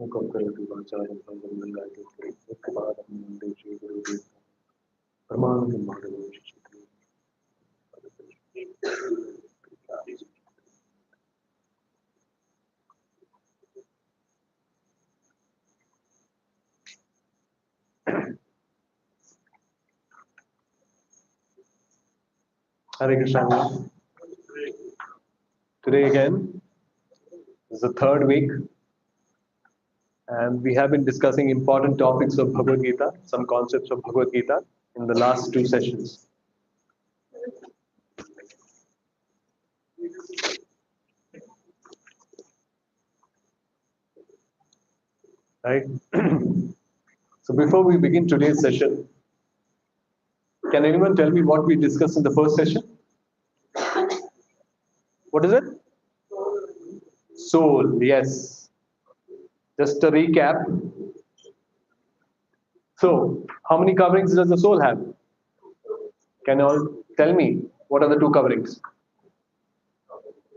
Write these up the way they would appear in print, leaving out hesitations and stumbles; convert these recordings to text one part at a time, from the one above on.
Hare Krishna. Today again is the third week, and we have been discussing important topics of Bhagavad Gita, some concepts of Bhagavad Gita in the last two sessions. Right? So before we begin today's session, can anyone tell me what we discussed in the first session? What is it? Soul, yes. Just a recap. So, how many coverings does the soul have? Can you all tell me what are the two coverings?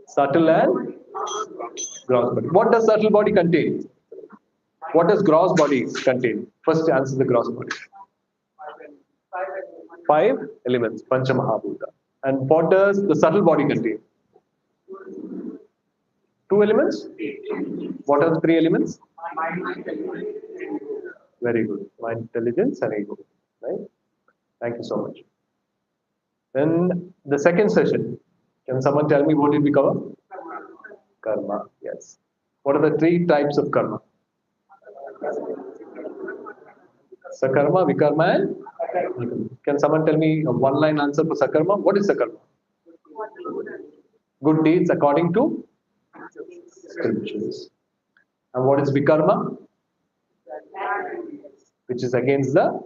Subtle and gross body. What does subtle body contain? What does gross body contain? First answer the gross body. 5 elements, Pancha Mahabhuta. And what does the subtle body contain? 2 elements? What are the 3 elements? Very good. Mind, intelligence, and ego. Right? Thank you so much. Then the second session. Can someone tell me what did we cover? Karma. Yes. What are the 3 types of karma? Sakarma, Vikarma, and Nikarma. Can someone tell me a one-line answer for Sakarma? What is Sakarma? Good deeds according to scriptures. And what is Vikarma? Which is against the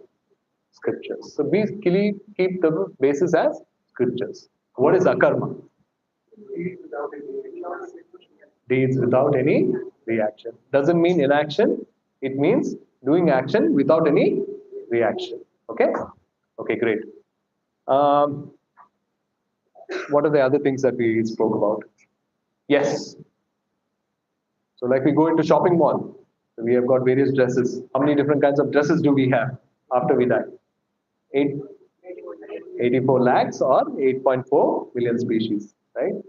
scriptures. So basically keep the basis as scriptures. What is Akarma? Deeds without any reaction. Doesn't mean inaction. It means doing action without any reaction. Okay? Okay, great. What are the other things that we spoke about? Yes. So like we go into shopping mall. So we have got various dresses. How many different kinds of dresses do we have after we die? 84 lakhs or 8.4 million species, right?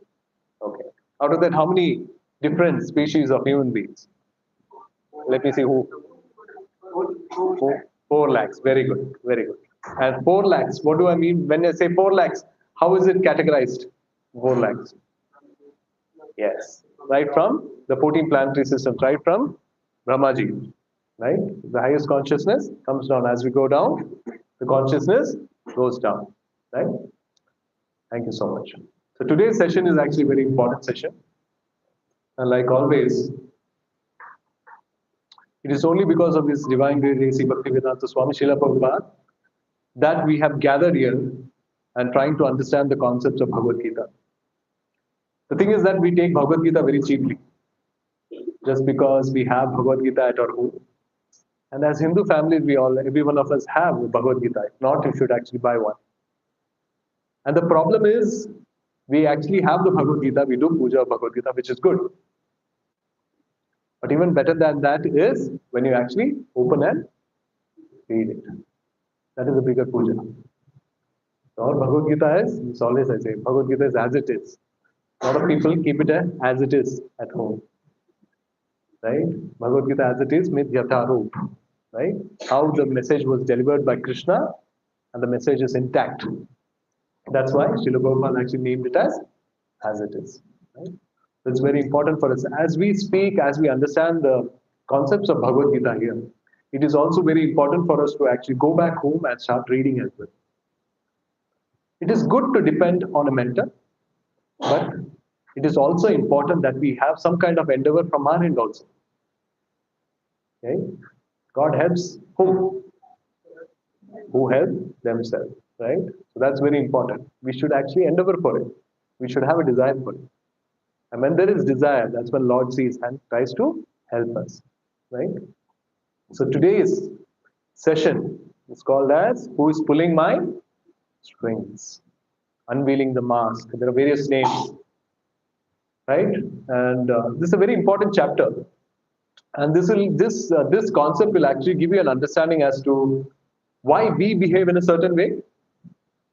Okay. Out of that, how many different species of human beings? Let me see who. 4 lakhs. Very good. Very good. And 4 lakhs, what do I mean? When I say 4 lakhs, how is it categorized? 4 lakhs. Yes. Right from the 14 planetary systems, right from Brahmaji. Right? The highest consciousness comes down. As we go down, the consciousness goes down. Right? Thank you so much. So today's session is actually a very important session. And like always, it is only because of this divine grace, Bhaktivedanta Swami Srila Prabhupada, that we have gathered here and trying to understand the concepts of Bhagavad Gita. The thing is that we take Bhagavad Gita very cheaply, just because we have Bhagavad Gita at our home. And as Hindu families, every one of us have a Bhagavad Gita. If not, you should actually buy one. And the problem is, we actually have the Bhagavad Gita, we do puja of Bhagavad Gita, which is good. But even better than that is when you actually open and read it. That is a bigger puja. So all Bhagavad Gita is, it's always I say, Bhagavad Gita is as it is. A lot of people keep it as it is at home. Right? Bhagavad Gita as it is means yatharup. Right? How the message was delivered by Krishna and the message is intact. That's why Srila Prabhupada actually named it as it is. Right? So it's very important for us. As we speak, as we understand the concepts of Bhagavad Gita here, it is also very important for us to actually go back home and start reading as well. It is good to depend on a mentor, but it is also important that we have some kind of endeavor from our end also. Okay? God helps whom? Who help themselves, right? So that's very important. We should actually endeavor for it. We should have a desire for it. And when there is desire, that's when Lord sees and tries to help us, right? So today's session is called as Who is Pulling My Strings? Unveiling the Mask. There are various names, right? And this is a very important chapter. And this concept will actually give you an understanding as to why we behave in a certain way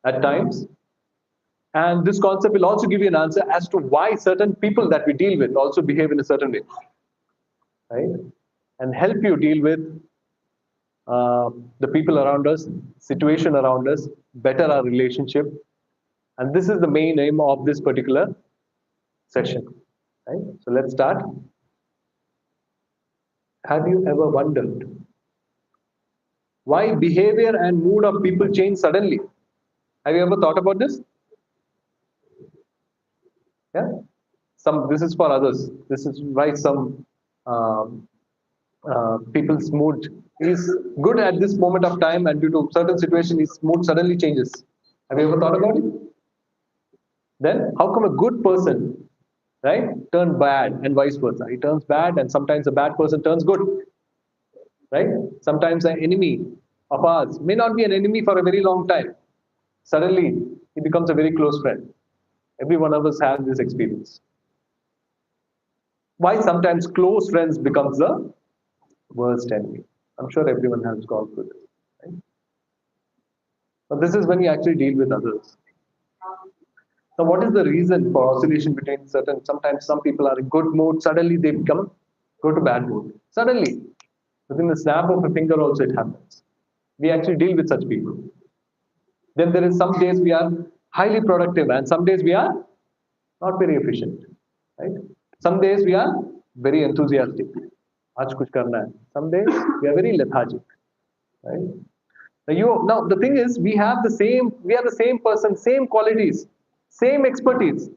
at times. And this concept will also give you an answer as to why certain people that we deal with also behave in a certain way, right? And help you deal with the people around us, situation around us, better our relationship. And this is the main aim of this particular session, right? So let's start. Have you ever wondered why behavior and mood of people change suddenly? Have you ever thought about this? Yeah. This is for others. This is why some um, people's mood is good at this moment of time, and due to certain situation, his mood suddenly changes. Have you ever thought about it? Then how come a good person, right, turn bad and vice versa? He turns bad, and sometimes a bad person turns good, right? Sometimes an enemy of ours may not be an enemy for a very long time. Suddenly, he becomes a very close friend. Every one of us has this experience. Why sometimes close friends becomes the worst enemy? I'm sure everyone has gone through this. Right? But this is when you actually deal with others. Now, what is the reason for oscillation between certain? Sometimes some people are in good mood, suddenly they go to bad mood. Suddenly, within the snap of a finger, also it happens. We actually deal with such people. Then there is some days we are highly productive, and some days we are not very efficient. Right? Some days we are very enthusiastic. Aaj kuch karna hai. Some days we are very lethargic. Right? Now the thing is, we are the same person, same qualities, same expertise,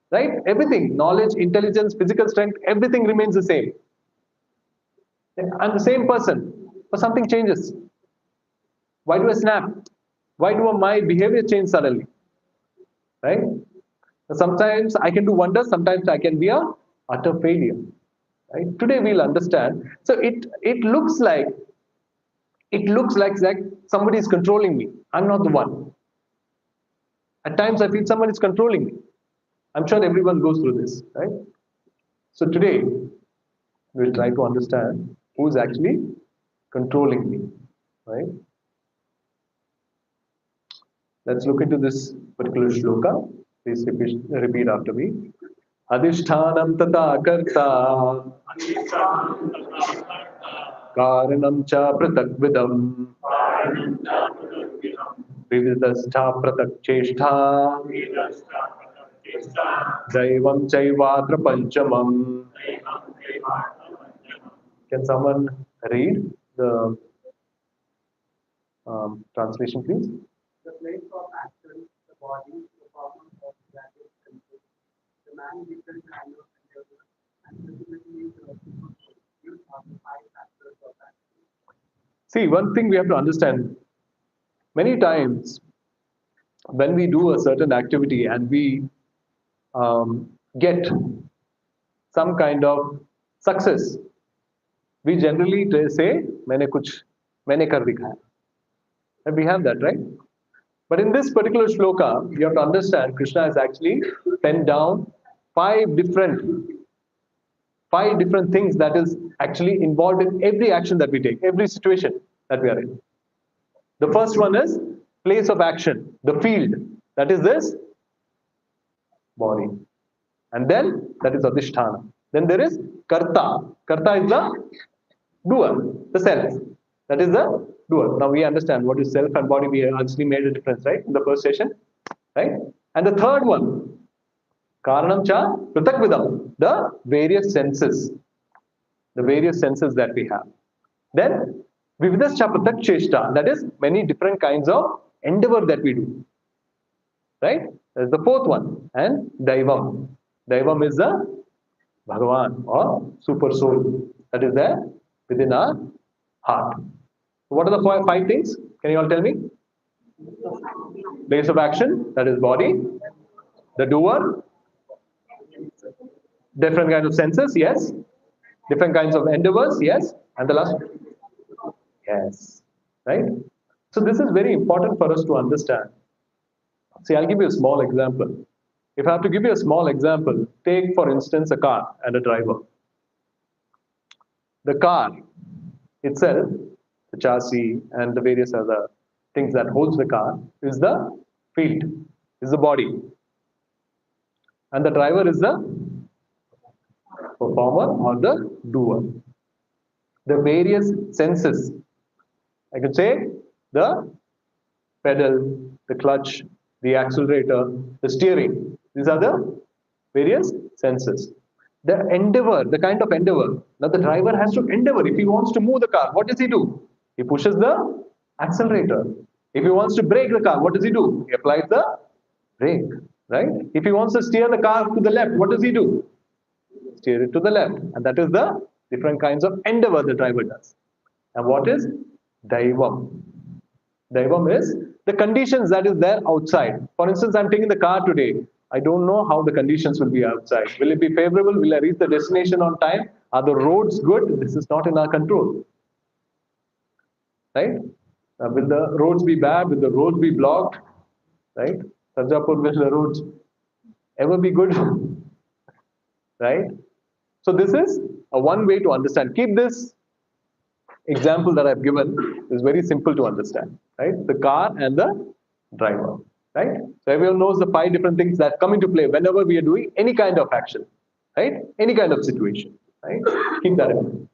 right? Everything, knowledge, intelligence, physical strength, everything remains the same. I'm the same person, but something changes. Why do I snap? Why do my behavior change suddenly? Right? Sometimes I can do wonders, sometimes I can be a utter failure. Right? Today we'll understand. So it looks like somebody is controlling me. I'm not the one. At times I feel someone is controlling me. I'm sure everyone goes through this, right? So today we'll try to understand who's actually controlling me, right? Let's look into this particular shloka. Please repeat after me. Adhishthanam tata karta karanam cha pratakvidam vividhastha pratakcheshtha daivam chaivatra panchamam. Can someone read the translation, please? The place of action, the body, the problem of that is control. The man different kind of endeavor, and ultimately the use of the five factors of action. See, one thing we have to understand, many times when we do a certain activity and we get some kind of success, we generally say, मैंने कर दिखाया. And we have that, right? But in this particular shloka, you have to understand Krishna has actually penned down five different things that is actually involved in every action that we take, every situation that we are in. The first one is place of action, the field. That is this body. And then that is adhisthana. Then there is karta. Karta is the doer, the self. That is the doer. Now we understand what is self and body. We actually made a difference, right? In the first session, right? And the third one, karanam cha pratakvidam, the various senses, that we have. Then vividhascha pratakcheshta, that is many different kinds of endeavor that we do, right? That's the fourth one. And daivam. Daivam is the Bhagavan or super soul that is there within our heart. So what are the five things? Can you all tell me? Place of action, that is body. The doer, different kinds of senses, yes. Different kinds of endeavors, yes. And the last, yes. Right? So this is very important for us to understand. See, I'll give you a small example. If I have to give you a small example, take for instance a car and a driver. The car itself, the chassis and the various other things that holds the car is the field, is the body. And the driver is the performer or the doer. The various senses, I could say the pedal, the clutch, the accelerator, the steering. These are the various senses. The endeavor, the kind of endeavor. Now the driver has to endeavor. If he wants to move the car, what does he do? He pushes the accelerator. If he wants to brake the car, what does he do? He applies the brake, right? If he wants to steer the car to the left, what does he do? Steer it to the left. And that is the different kinds of endeavor the driver does. And what is Daivam? Daivam is the conditions that is there outside. For instance, I'm taking the car today. I don't know how the conditions will be outside. Will it be favorable? Will I reach the destination on time? Are the roads good? This is not in our control. Right? Will the roads be bad? Will the roads be blocked? Right? Sarjapur, will the roads ever be good? Right? So this is a one way to understand. Keep this example that I've given is very simple to understand. Right? The car and the driver. Right? So everyone knows the 5 different things that come into play whenever we are doing any kind of action. Right? Any kind of situation. Right? Keep that in mind.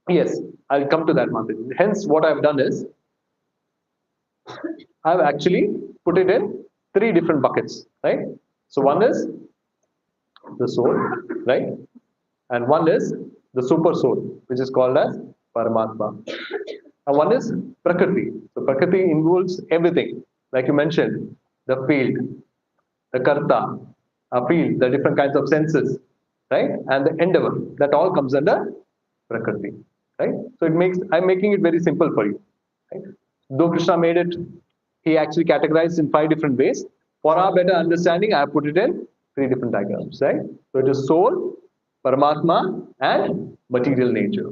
Yes, I'll come to that, Mandir. Hence, what I've done is, I've actually put it in 3 different buckets, right? So one is the soul, right? And one is the super soul, which is called as Paramatma. And one is Prakriti. So Prakriti involves everything, like you mentioned, the field, the karta, a field, the different kinds of senses, right? And the endeavor, that all comes under Prakriti, right? So I'm making it very simple for you, right? Though Krishna made it, he actually categorized in 5 different ways. For our better understanding, I have put it in 3 different diagrams, right? So it is soul, Paramatma, and material nature.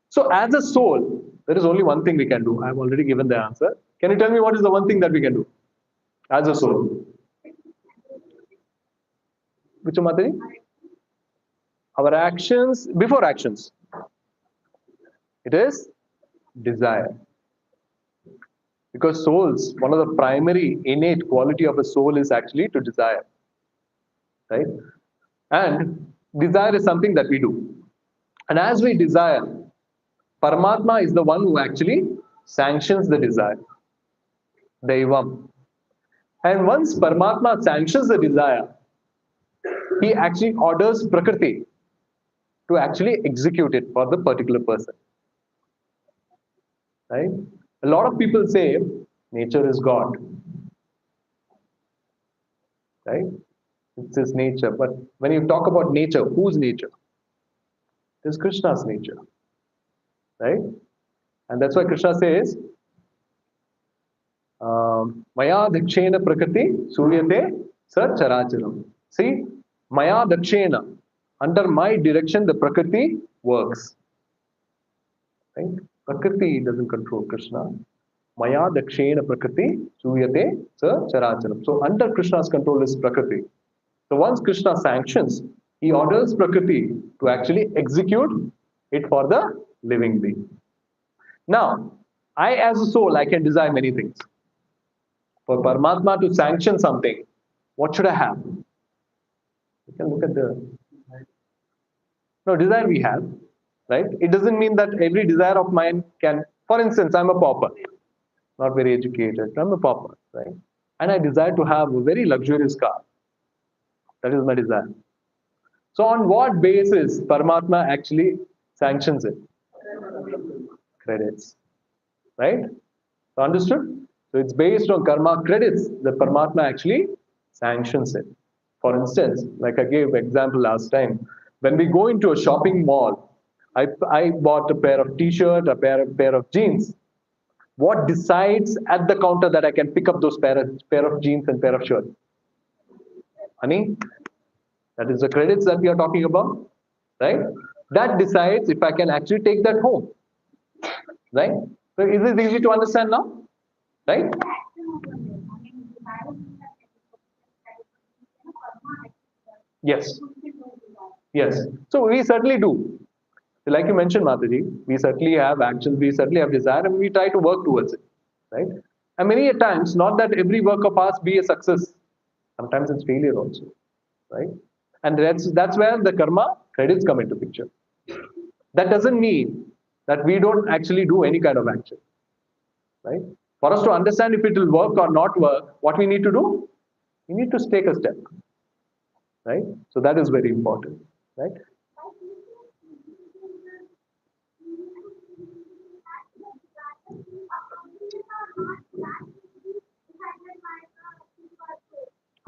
So as a soul, there is only one thing we can do. I have already given the answer. Can you tell me what is the one thing that we can do as a soul? Which Mataji? Our actions, before actions. It is desire. Because souls, one of the primary innate quality of a soul is actually to desire. Right? And desire is something that we do. And as we desire, Paramatma is the one who actually sanctions the desire. Daivam. And once Paramatma sanctions the desire, he actually orders Prakriti to actually execute it for the particular person. Right? A lot of people say nature is God. Right? It's his nature. But when you talk about nature, whose nature? It is Krishna's nature. Right? And that's why Krishna says, Maya dakshena prakriti suryate sa characharam. See, Maya dakshena, under my direction the prakriti works. Right? Prakriti doesn't control Krishna. Maya dakshena prakriti suryate sa characharam. So under Krishna's control is prakriti. So once Krishna sanctions, he orders prakriti to actually execute it for the living being. Now, I as a soul, I can desire many things. For Paramatma to sanction something, what should I have? You can look at the... No, desire we have, right? It doesn't mean that every desire of mine can... For instance, I'm a pauper, not very educated. I'm a pauper, right? And I desire to have a very luxurious car. That is my desire. So on what basis Paramatma actually sanctions it? Credits. Right? So understood? So it's based on karma credits that Paramatma actually sanctions it. For instance, like I gave example last time, when we go into a shopping mall, I bought a pair of t-shirt, a pair of jeans. What decides at the counter that I can pick up those pair of jeans and pair of shirts? Honey, that is the credits that we are talking about, right? That decides if I can actually take that home, right? So is it easy to understand now, right? Yes. Yes. So we certainly do. Like you mentioned, Mataji, we certainly have actions, we certainly have desire, and we try to work towards it, right? And many a times, not that every work of ours be a success. Sometimes it's failure also, right? And that's where the karma credits come into picture. That doesn't mean that we don't actually do any kind of action, right? For us to understand if it will work or not work, what we need to do, we need to take a step, right? So that is very important, right?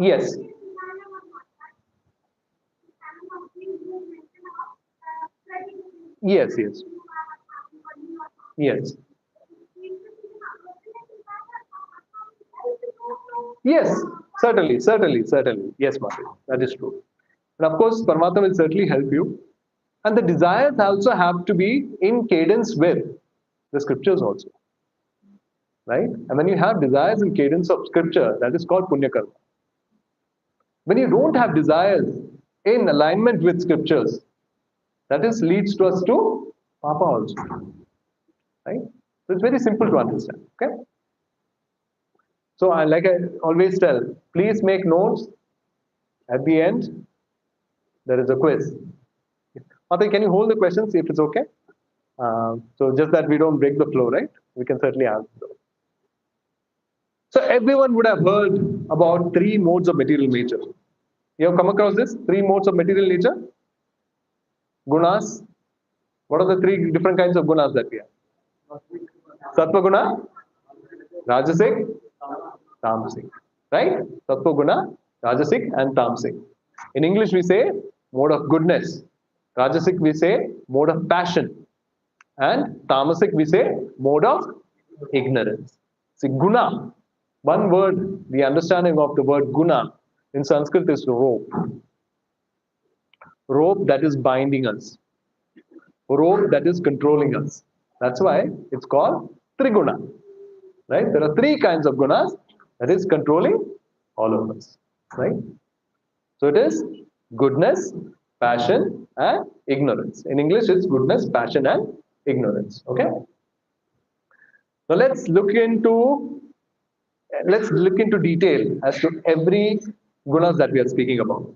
Yes. Yes, yes. Yes. Yes, certainly, certainly, certainly. Yes, Martin, that is true. And of course, Paramatma will certainly help you. And the desires also have to be in cadence with the scriptures also, right? And when you have desires in cadence of scripture, that is called punya karma. When you don't have desires in alignment with scriptures, that is leads to us to papa also, right? So it's very simple to understand. Okay. So like I always tell, please make notes. At the end, there is a quiz. Mate, can you hold the questions if it's okay? So just that we don't break the flow, right? We can certainly answer those. So everyone would have heard about three modes of material nature. You have come across this? Three modes of material nature? Gunas. What are the three different kinds of gunas that we have? Sattva guna, Rajasic, Tamasic. Right? Sattva guna, Rajasic, and Tamasic. In English, we say mode of goodness. Rajasic, we say mode of passion. And Tamasic, we say mode of ignorance. See, guna, one word, the understanding of the word guna in Sanskrit is rope. Rope that is binding us. Rope that is controlling us. That's why it's called triguna. Right? There are three kinds of gunas that is controlling all of us. Right? So it is goodness, passion, and ignorance. In English, it's goodness, passion, and ignorance. Okay. Now let's look into detail as to every gunas that we are speaking about.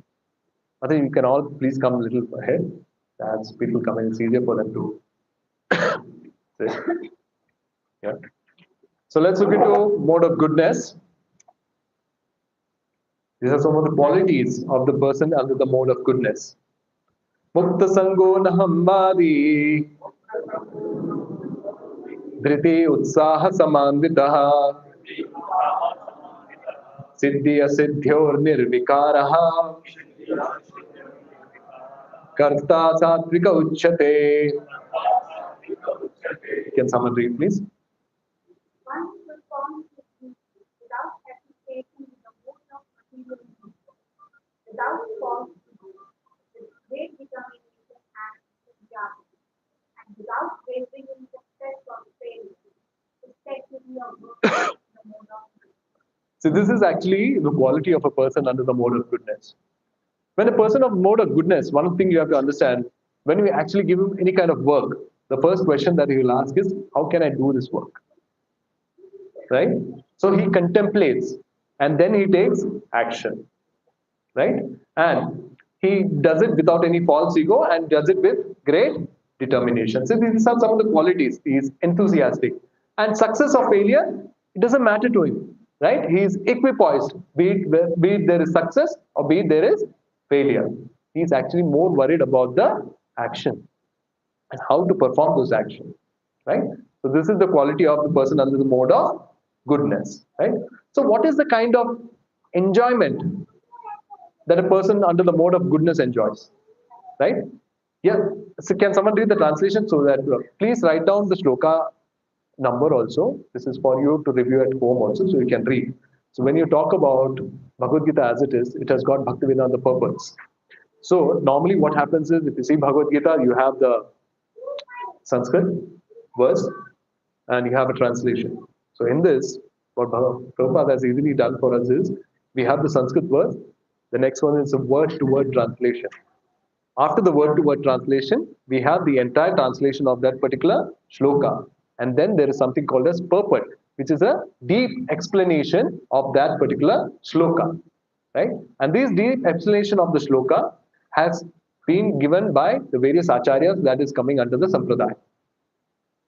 I think you can all please come a little ahead. As people come in, it's easier for them to say. Yeah. So let's look into mode of goodness. These are some of the qualities of the person under the mode of goodness. Mukta sango nahambadi dhriti utsaha samanvitaha siddhi asiddhyor nirvikaraha karta satvika uchyate. Can someone read, please? One performs without hesitation in the mode of material movement, without false with great determination and enthusiasm, and without wavering in success or failure, respectively of work in the mode of goodness. So this is actually the quality of a person under the mode of goodness. When a person of mode of goodness, one thing you have to understand, when we actually give him any kind of work, the first question that he will ask is, how can I do this work? Right? So he contemplates and then he takes action. Right? And he does it without any false ego and does it with great determination. So these are some of the qualities. He is enthusiastic. And success or failure, it doesn't matter to him. Right? He is equipoised, be it there is success or be it there is failure. He is actually more worried about the action and how to perform those actions, right? So this is the quality of the person under the mode of goodness, right? So what is the kind of enjoyment that a person under the mode of goodness enjoys, right? Yeah. So can someone read the translation so that please write down the shloka number also. This is for you to review at home also, so you can read. So when you talk about Bhagavad Gita as it has got Bhaktivedanta purpose. So normally what happens is, if you see Bhagavad Gita, you have the Sanskrit verse and you have a translation. So in this, what Prabhupada has easily done for us is, we have the Sanskrit verse The next one is a word-to-word translation. After the word-to-word translation, we have the entire translation of that particular shloka. And then there is something called as purport, which is a deep explanation of that particular shloka. Right? And this deep explanation of the shloka has been given by the various acharyas that is coming under the sampradaya.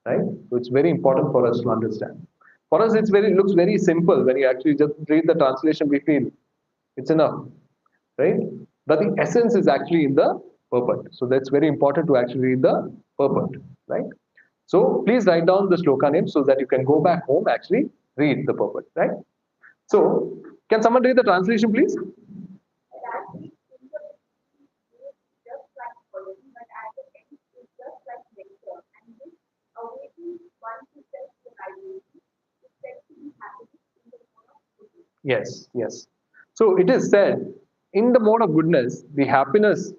Right? So it's very important for us to understand. For us, it looks very simple when you actually just read the translation. We feel it's enough, right? But the essence is actually in the purport. So that's very important to actually read the purport, right? So please write down the shloka name so that you can go back home actually read the purport, right? So can someone read the translation, please? Yes, yes. So it is said in the mode of goodness, the happiness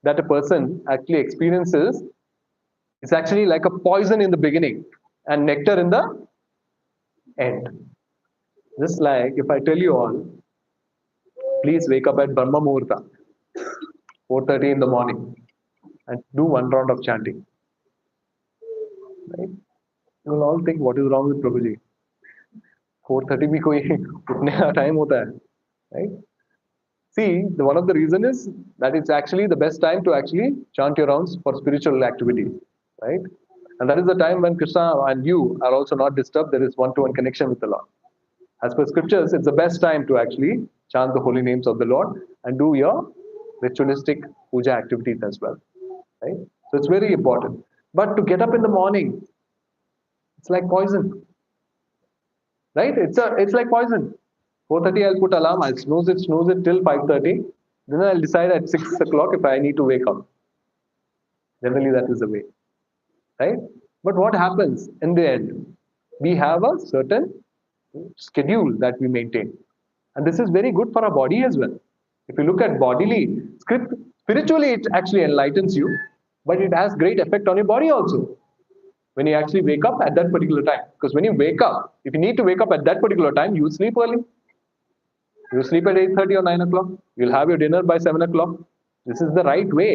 that a person actually experiences is actually like a poison in the beginning and nectar in the end. Just like if I tell you all, please wake up at Brahma Muhurta, 4:30 in the morning, and do one round of chanting. Right? You will all think, what is wrong with Prabhuji? 4:30 भी कोई उठने का time होता है, right? See, one of the reason is that it's actually the best time to actually chant your rounds for spiritual activity, right? And that is the time when Krishna and you are also not disturbed. There is one-to-one connection with the Lord. As per scriptures, it's the best time to actually chant the holy names of the Lord and do your ritualistic puja activities as well, right? So it's very important. But to get up in the morning, it's like poison, right? It's like poison. 4:30 I'll put alarm, I'll snooze it till 5:30. Then I'll decide at 6 o'clock if I need to wake up. Generally, that is the way, right? But what happens in the end? We have a certain schedule that we maintain. And this is very good for our body as well. If you look at bodily, spiritually, it actually enlightens you, but it has great effect on your body also. When you actually wake up at that particular time. Because when you wake up, if you need to wake up at that particular time, you sleep early. You sleep at 8:30 or 9 o'clock. You'll have your dinner by 7 o'clock. This is the right way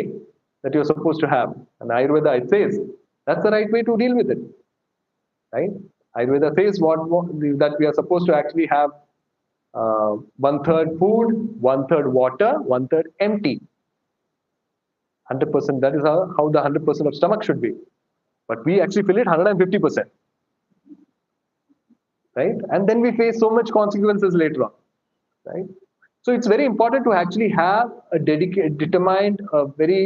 that you're supposed to have. And Ayurveda, it says, that's the right way to deal with it. Right? Ayurveda says that we are supposed to actually have 1/3 food, 1/3 water, 1/3 empty. 100%, that is how the 100% of stomach should be. But we actually fill it 150%. Right? And then we face so much consequences later on. Right? So it's very important to actually have a determined, very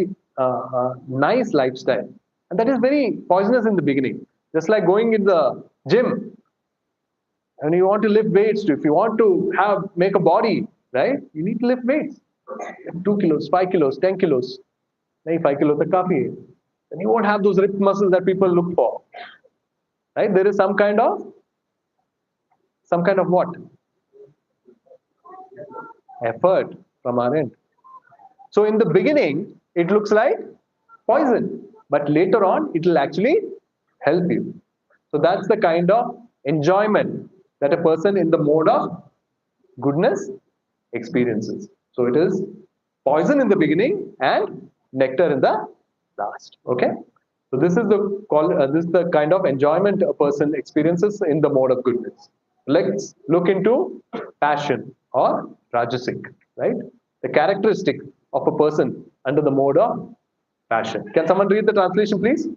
nice lifestyle. And that is very poisonous in the beginning. Just like going in the gym and you want to lift weights, if you want to make a body, right? You need to lift weights. 2 kilos, 5 kilos, 10 kilos. 5 kilos is काफी है. Then you won't have those ripped muscles that people look for. Right? There is some kind of what? Effort from our end. So in the beginning, it looks like poison, but later on, it will actually help you. So that's the kind of enjoyment that a person in the mode of goodness experiences. So it is poison in the beginning and nectar in the last. Okay. So this is the kind of enjoyment a person experiences in the mode of goodness. Let's look into passion or rajasic, right? The characteristic of a person under the mode of passion. Can someone read the translation, please?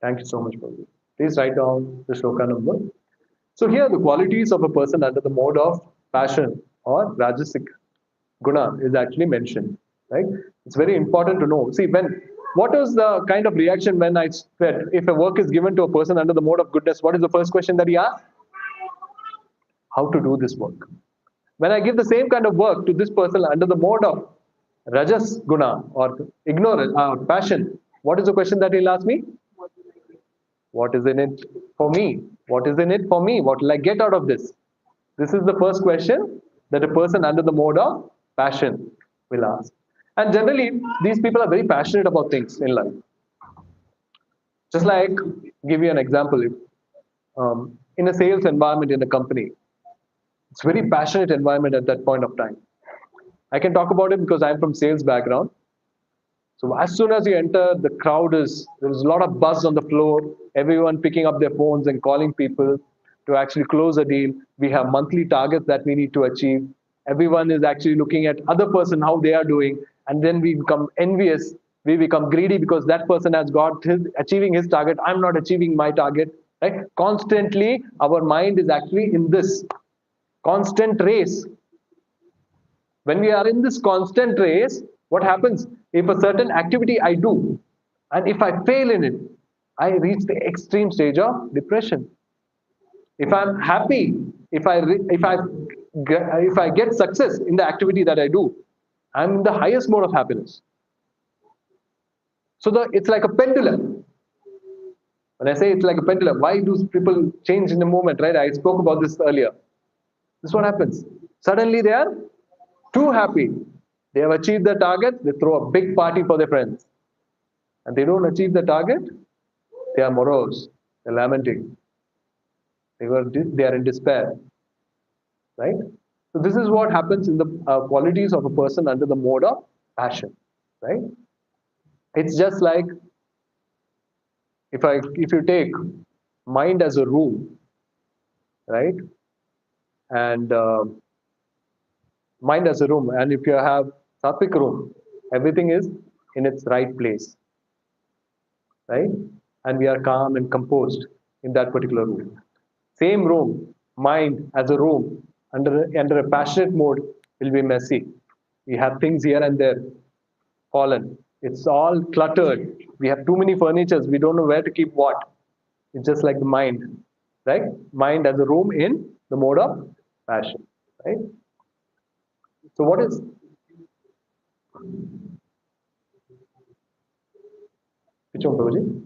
Thank you so much, Prabhu. Please write down the shloka number. So here the qualities of a person under the mode of passion or rajasic guna is actually mentioned, right? It's very important to know. See, what is the kind of reaction when I said if a work is given to a person under the mode of goodness, what is the first question that he asks? How to do this work? When I give the same kind of work to this person under the mode of rajas guna or ignorance or passion, what is the question that he'll ask me? What is in it for me? What is in it for me? What will I get out of this? This is the first question that a person under the mode of passion will ask. And generally, these people are very passionate about things in life. Just like, give you an example, if, in a sales environment in a company, it's very passionate environment at that point of time. I can talk about it because I'm from sales background. So as soon as you enter, the crowd there's a lot of buzz on the floor, everyone picking up their phones and calling people to actually close a deal. We have monthly targets that we need to achieve. Everyone is actually looking at other person, how they are doing, and then we become envious. We become greedy because that person has got achieving his target. I'm not achieving my target. Right? Constantly, our mind is actually in this constant race. When we are in this constant race, what happens? If a certain activity I do, and if I fail in it, I reach the extreme stage of depression. If I'm happy, if I get success in the activity that I do, I'm in the highest mode of happiness. So it's like a pendulum. When I say it's like a pendulum, why do people change in the moment, right? I spoke about this earlier. This is what happens. Suddenly they are too happy. They have achieved the target, they throw a big party for their friends. And they don't achieve the target, they are morose, they're lamenting. They are in despair. Right? So this is what happens in the qualities of a person under the mode of passion. Right? It's just like if you take mind as a room, right? And mind as a room, and if you have sattvic room, everything is in its right place, right? And we are calm and composed in that particular room. Same room, mind as a room, under a passionate mode will be messy. We have things here and there fallen. It's all cluttered. We have too many furnitures. We don't know where to keep what. It's just like the mind, right? Mind as a room in the mode of passion, right? So what is which one, Prabhuji?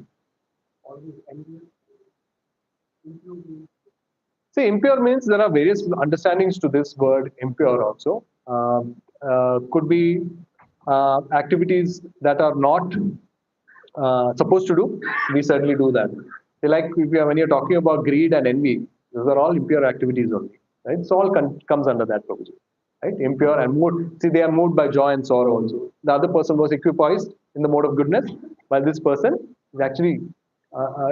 See, impure means there are various understandings to this word impure also. Could be activities that are not supposed to do. We certainly do that. So like when you're talking about greed and envy, those are all impure activities only. Right? So all comes under that provision. Right? Impure and mood. See, they are moved by joy and sorrow also. The other person was equipoised in the mode of goodness, while this person is actually,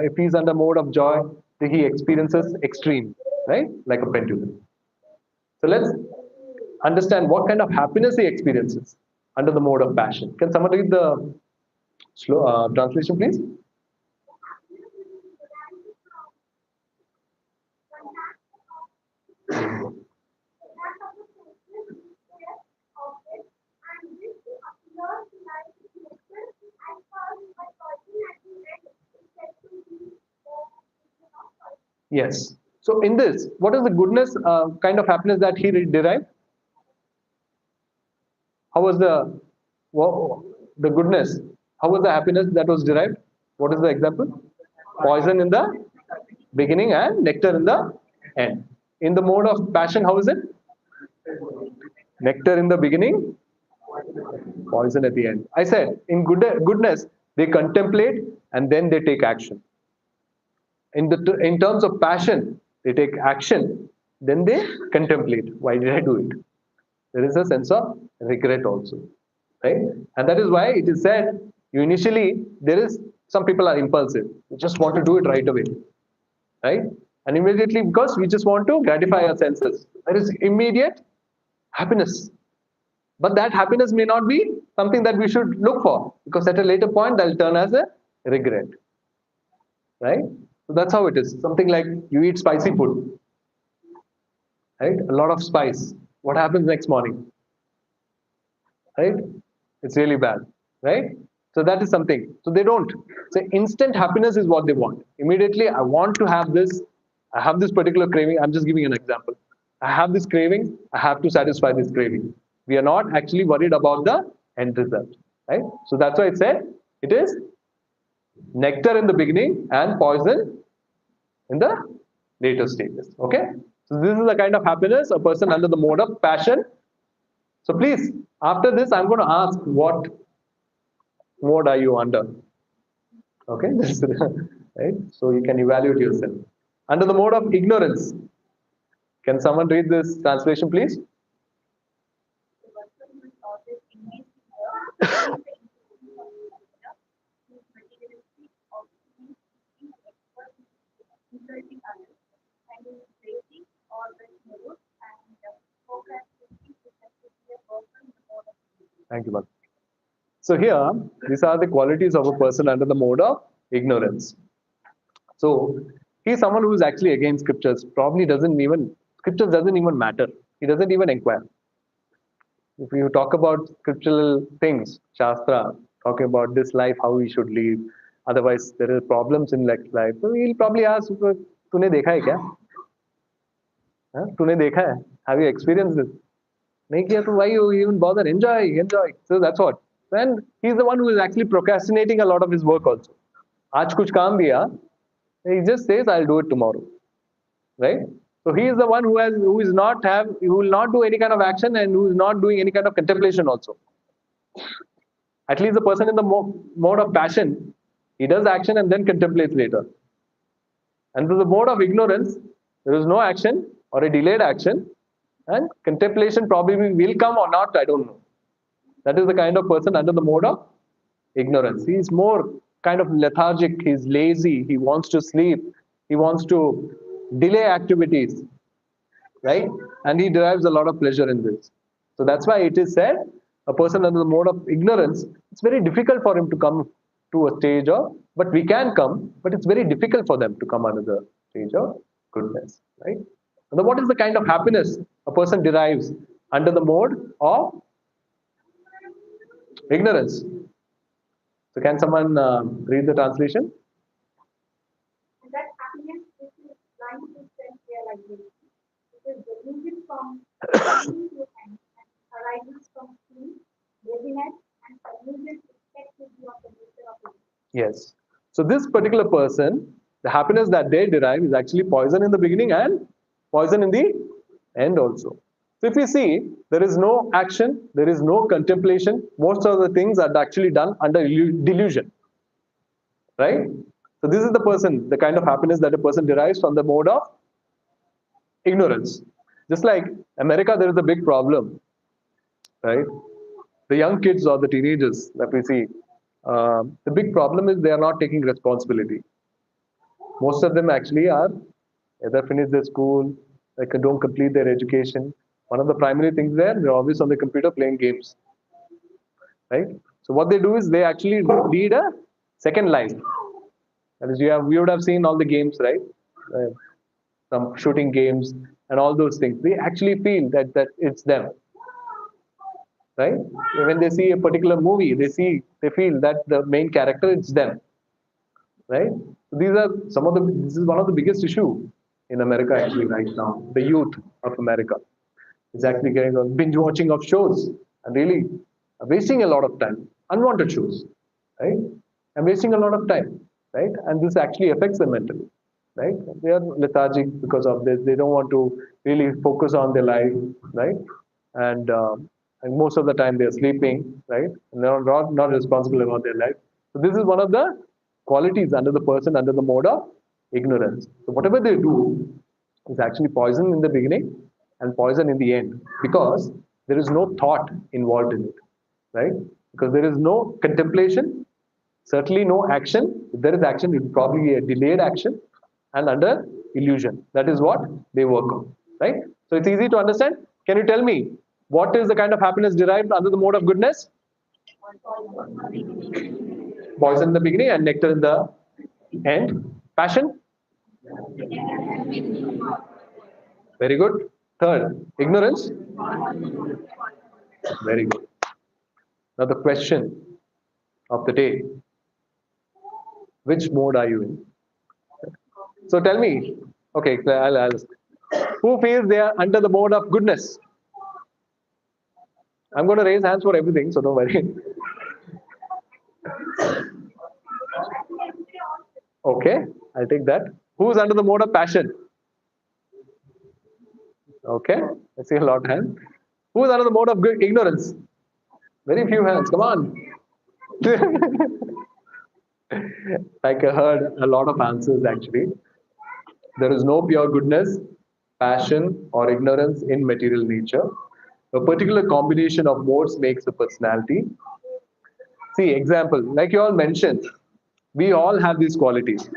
if he's under mode of joy, he experiences extreme, right? Like a pendulum. So let's understand what kind of happiness he experiences under the mode of passion. Can someone read the translation, please? Yes. So in this, what is the goodness kind of happiness that he derived? How was the goodness? How was the happiness that was derived? What is the example? Poison in the beginning and nectar in the end. In the mode of passion, how is it? Nectar in the beginning, poison at the end. I said in goodness, they contemplate and then they take action. In terms of passion, they take action, then they contemplate. Why did I do it? There is a sense of regret also, right? And that is why it is said, you initially, some people are impulsive. You just want to do it right away, right? And immediately, because we just want to gratify our senses. There is immediate happiness. But that happiness may not be something that we should look for, because at a later point, that will turn as a regret, right? So that's how it is. Something like you eat spicy food, right? A lot of spice. What happens next morning? Right? It's really bad, right? So that is something. So they don't. So instant happiness is what they want. Immediately, I want to have this. I have this particular craving. I'm just giving an example. I have this craving. I have to satisfy this craving. We are not actually worried about the end result, right? So that's why it said it is nectar in the beginning and poison in the later stages. Okay. So this is the kind of happiness a person under the mode of passion. So please After this, I'm going to ask what mode are you under? Okay, right? So you can evaluate yourself. Under the mode of ignorance. Can someone read this translation, please? Thank you, Mark. So here, these are the qualities of a person under the mode of ignorance. So he's someone who is actually against scriptures. Probably doesn't even scriptures doesn't even matter. He doesn't even inquire. If you talk about scriptural things, Shastra, talking about this life, how we should live. Otherwise, there are problems in next life. So he'll probably ask, "तूने देखा है क्या? हाँ? तूने देखा है? Have you experienced this? नहीं किया तो why you even bother? Enjoy, enjoy." So that's what. And he's the one who is actually procrastinating a lot of his work also. आज कुछ काम दिया, he just says, "I'll do it tomorrow," right? So he is the one who will not do any kind of action and who is not doing any kind of contemplation also. At least the person in the mode of passion, he does action and then contemplates later. And to the mode of ignorance, there is no action or a delayed action, and contemplation probably will come or not, I don't know. That is the kind of person under the mode of ignorance. He is more kind of lethargic, he's lazy, he wants to sleep, he wants to delay activities, right? And he derives a lot of pleasure in this. So that's why it is said, a person under the mode of ignorance, it's very difficult for him to come to a stage of, but we can come, but it's very difficult for them to come under the stage of goodness, right? And then what is the kind of happiness a person derives under the mode of ignorance? So can someone read the translation? That happiness is blind to self-realization. It is delusion from beginning to end and arises from sleep, laziness, and illusion respectively of the nature of it. Yes. So this particular person, the happiness that they derive is actually poison in the beginning and poison in the end also. So if you see, there is no action, there is no contemplation. Most of the things are actually done under delusion, right? So this is the person, the kind of happiness that a person derives from the mode of ignorance. Just like America, there is a big problem, right? The young kids or the teenagers that we see, the big problem is they are not taking responsibility. Most of them actually are either finish their school, like don't complete their education. One of the primary things there, they're always on the computer playing games, right? So what they do is they actually lead a second life. That is, we would have seen all the games, right? Some shooting games and all those things. They actually feel that it's them, right? When they see a particular movie, they feel that the main character it's them, right? So this is one of the biggest issue in America actually right now. The youth of America is actually getting on binge watching of shows and really wasting a lot of time, unwanted shows, right? And wasting a lot of time, right? And this actually affects them mentally, right? They are lethargic because of this. They don't want to really focus on their life, right? And most of the time they're sleeping, right? And they're not responsible about their life. So this is one of the qualities under the person under the mode of ignorance. So whatever they do is actually poison in the beginning and poison in the end because there is no thought involved in it, right? Because there is no contemplation, certainly no action. If there is action, it will probably be a delayed action and under illusion. That is what they work on, right? So it's easy to understand. Can you tell me what is the kind of happiness derived under the mode of goodness? Poison in the beginning and nectar in the end. Passion? Very good. Third, ignorance? Very good. Now the question of the day. Which mode are you in? So tell me, okay, I'll ask. Who feels they are under the mode of goodness? I'm going to raise hands for everything, so don't worry. Okay, I'll take that. Who's under the mode of passion? Okay, I see a lot of hands. Who's under the mode of ignorance? Very few hands. Come on. Like I heard a lot of answers actually. There is no pure goodness, passion, or ignorance in material nature. A particular combination of modes makes a personality. See, example, like you all mentioned, we all have these qualities.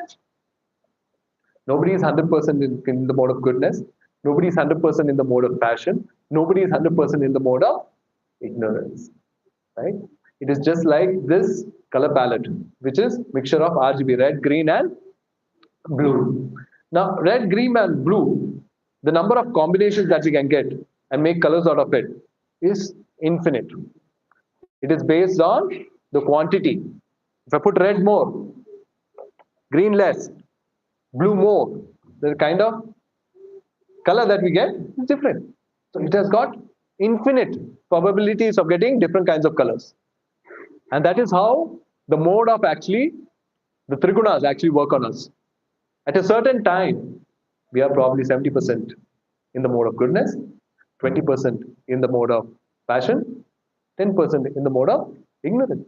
Nobody is 100% in the mode of goodness. Nobody is 100% in the mode of passion. Nobody is 100% in the mode of ignorance. Right? It is just like this color palette, which is mixture of RGB, red, green, and blue. Now, red, green, and blue, the number of combinations that we can get and make colors out of it is infinite. It is based on the quantity. If I put red more, green less, blue more, the kind of color that we get is different. So it has got infinite probabilities of getting different kinds of colors. And that is how the mode of actually the trigunas actually work on us. At a certain time, we are probably 70% in the mode of goodness, 20% in the mode of passion, 10% in the mode of ignorance.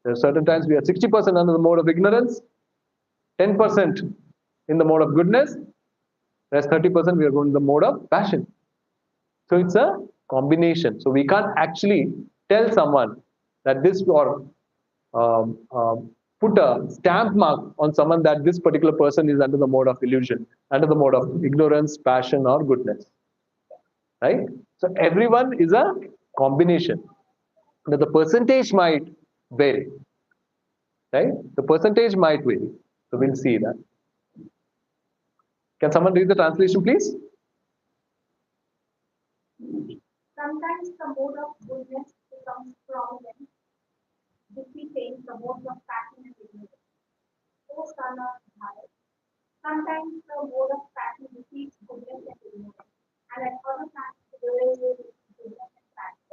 There are certain times we are 60% under the mode of ignorance, 10% in the mode of goodness, rest 30% we are going to the mode of passion. So it's a combination. So we can't actually tell someone that this or put a stamp mark on someone that this particular person is under the mode of illusion, under the mode of ignorance, passion, or goodness. Right? So everyone is a combination. Now the percentage might vary. Right? The percentage might vary. So we'll see that. Can someone read the translation, please? Sometimes the mode of goodness becomes prominent, defeating the mode of passion and ignorance. O son of Bharat, sometimes the mode of passion defeats goodness and ignorance, and at other times the railway defeats goodness and passion.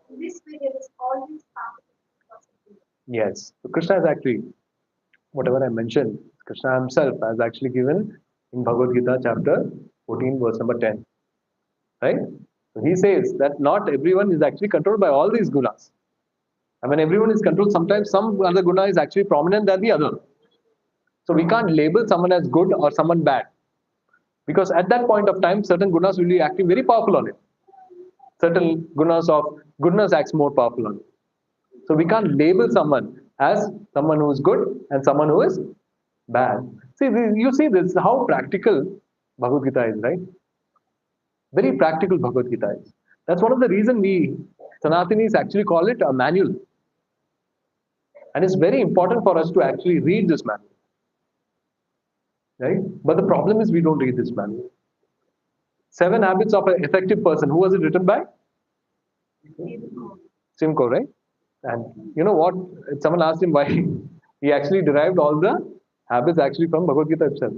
In this way, there is always competition for superiority. Yes. So Krishna is actually, whatever I mentioned, Krishna himself has actually given in Bhagavad Gita chapter 14, verse number 10. Right? So he says that not everyone is actually controlled by all these gunas. And when everyone is controlled, sometimes some other guna is actually prominent than the other. So we can't label someone as good or someone bad. Because at that point of time, certain gunas will be acting very powerful on it. Certain gunas of goodness acts more powerful on it. So we can't label someone as someone who is good and someone who is bad. See, you see this, how practical Bhagavad Gita is, right? Very practical Bhagavad Gita is. That's one of the reasons we Sanatanis actually call it a manual. And it's very important for us to actually read this manual. Right? But the problem is we don't read this manual. 7 Habits of an Effective Person. Who was it written by? Simcoe, right? And you know what? Someone asked him why he actually derived all the habits actually from Bhagavad Gita itself.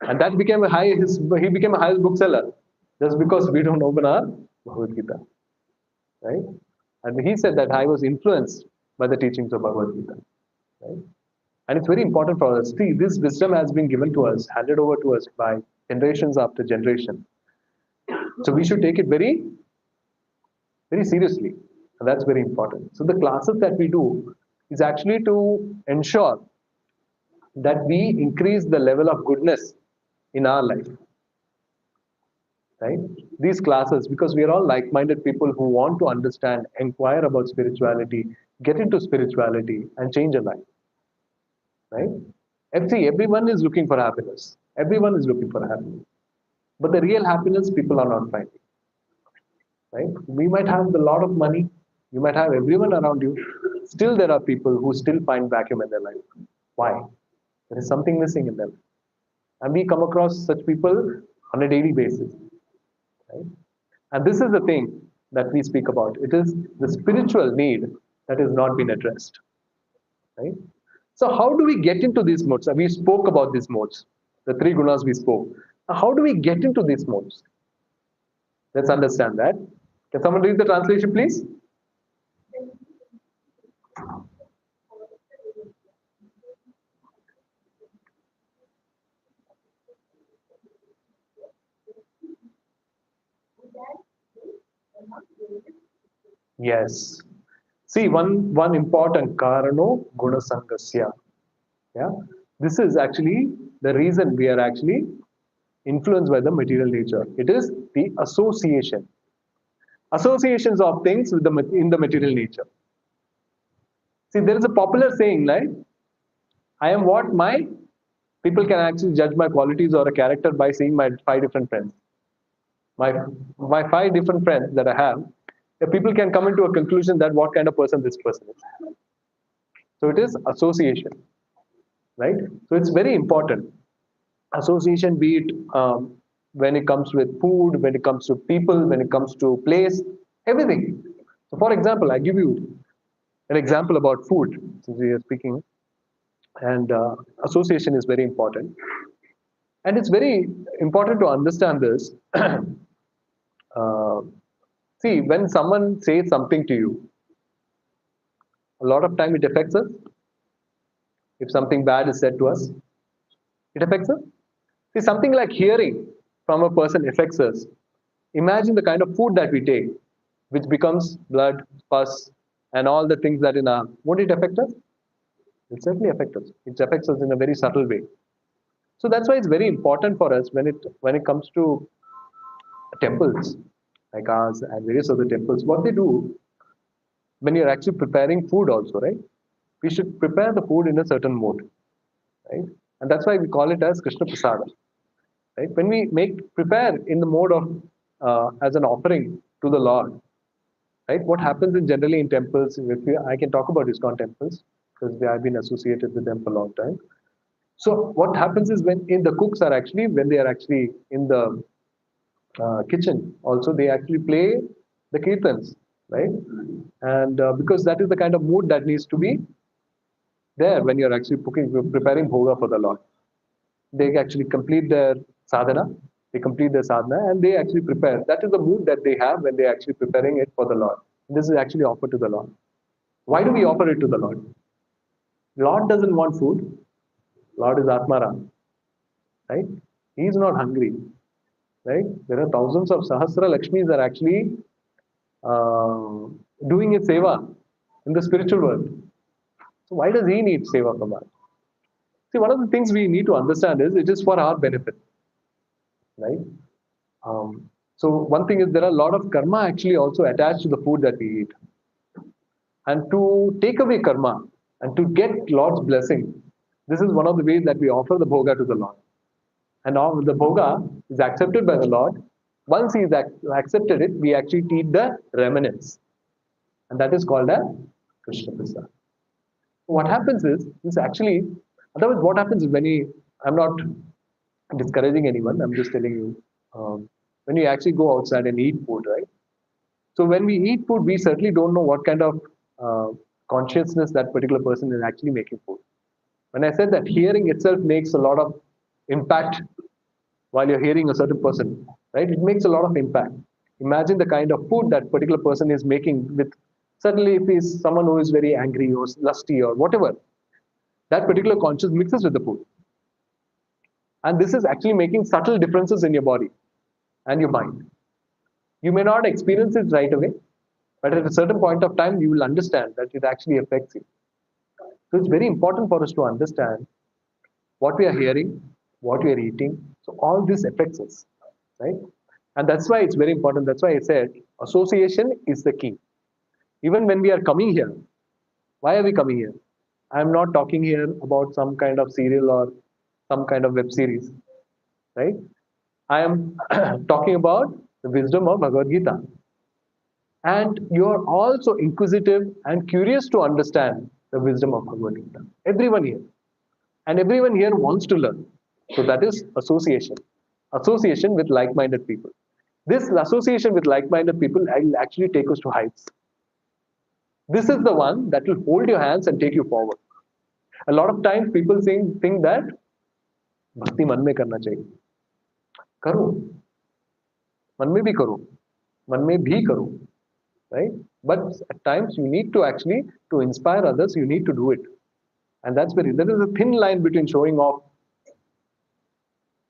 And that became he became a highest bookseller just because we don't open our Bhagavad Gita. Right? And he said that I was influenced by the teachings of Bhagavad Gita. Right? And it's very important for us. See, this wisdom has been given to us, handed over to us by generations after generation. So we should take it very, very seriously. And that's very important. So the classes that we do is actually to ensure that we increase the level of goodness in our life. Right? These classes, because we are all like-minded people who want to understand, inquire about spirituality, get into spirituality, and change a life. Right? And see, everyone is looking for happiness. Everyone is looking for happiness. But the real happiness people are not finding. Right? We might have a lot of money. You might have everyone around you. Still, there are people who still find vacuum in their life. Why? There is something missing in them. And we come across such people on a daily basis. Right? And this is the thing that we speak about. It is the spiritual need that has not been addressed. Right? So how do we get into these modes? We spoke about these modes, the 3 gunas we spoke. Now, how do we get into these modes? Let's understand that. Can someone read the translation, please? Yes. See, one important karano guna sangasya. Yeah. This is actually the reason we are actually influenced by the material nature. It is the associations of things with in the material nature. See, there is a popular saying like, I am what my people can actually judge my qualities or a character by seeing my five different friends. My my five different friends that I have, the people can come into a conclusion that what kind of person this person is. So it is association, right? So it's very important. Association, be it when it comes with food, when it comes to people, when it comes to place, everything. So, for example, I give you an example about food, since we are speaking, and association is very important. And it's very important to understand this. uh, See, when someone says something to you, a lot of time it affects us. If something bad is said to us, it affects us. See, something like hearing from a person affects us. Imagine the kind of food that we take, which becomes blood, pus, and all the things that in our. Won't it affect us? It certainly affects us. It affects us in a very subtle way. So that's why it's very important for us when it comes to temples like ours and various other temples. What they do when you're actually preparing food, also, right? We should prepare the food in a certain mode, right? And that's why we call it as Krishna Prasada, right? When we prepare in the mode of as an offering to the Lord, right? What happens in generally in temples? I can talk about ISKCON temples because I've been associated with them for a long time. So what happens is when in the cooks are actually when they are actually in the kitchen, also they actually play the kirtans, right? And because that is the kind of mood that needs to be there when you're actually preparing bhoga for the Lord. They actually complete their sadhana, they complete their sadhana, and they actually prepare. That is the mood that they have when they're actually preparing it for the Lord. This is actually offered to the Lord. Why do we offer it to the Lord? Lord doesn't want food. Lord is Atmaram, right? He is not hungry, right? There are thousands of Sahasra Lakshmis are actually uh, doing his seva in the spiritual world. So why does he need seva from us? See, one of the things we need to understand is it is for our benefit, right? So one thing is there are a lot of karma actually also attached to the food that we eat. And to take away karma and to get Lord's blessing, this is one of the ways that we offer the bhoga to the Lord. And now the bhoga is accepted by the Lord. Once He is accepted it, we actually eat the remnants. And that is called a Krishna Prasad. What happens is actually, otherwise, what happens is I'm not discouraging anyone, I'm just telling you, when you actually go outside and eat food, right? So when we eat food, we certainly don't know what kind of uh, consciousness that particular person is actually making food. When I said that hearing itself makes a lot of impact while you're hearing a certain person, right? It makes a lot of impact. Imagine the kind of food that particular person is making with, certainly if he's someone who is very angry or lusty or whatever, that particular conscious mixes with the food. And this is actually making subtle differences in your body and your mind. You may not experience it right away, but at a certain point of time, you will understand that it actually affects you. So it's very important for us to understand what we are hearing, what we are eating. So all this affects us, right? And that's why it's very important. That's why I said association is the key. Even when we are coming here, why are we coming here? I'm not talking here about some kind of serial or some kind of web series, right? I am talking about the wisdom of Bhagavad Gita. And you're also inquisitive and curious to understand the wisdom of Bhagavad Gita. Everyone here. And everyone here wants to learn. So that is association. Association with like minded people. This association with like minded people will actually take us to heights. This is the one that will hold your hands and take you forward. A lot of times people think that भक्ति मन में करना चाहिए. करो, मन में भी करो, मन में भी करो, right? But at times you need to actually, to inspire others, you need to do it. And there is a thin line between showing off,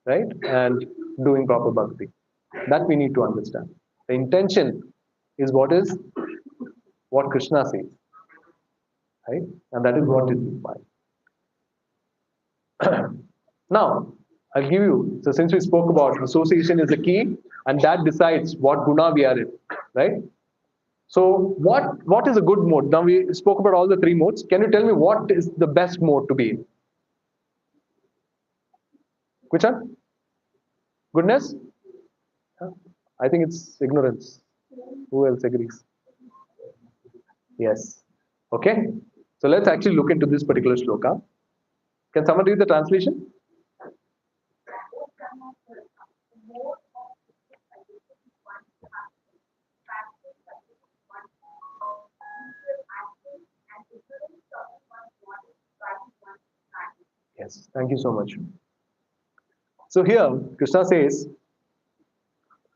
right, and doing proper bhakti. That we need to understand. The intention is what is what Krishna says, right? And that is what it implies. Now, I'll give you, so since we spoke about association is the key, and that decides what guna we are in, right? So what is a good mode? Now we spoke about all the three modes. Can you tell me what is the best mode to be in? Which one? Goodness? I think it's ignorance. Who else agrees? Yes. Okay. So let's actually look into this particular shloka. Can someone read the translation? Yes. Thank you so much. So here, Krishna says,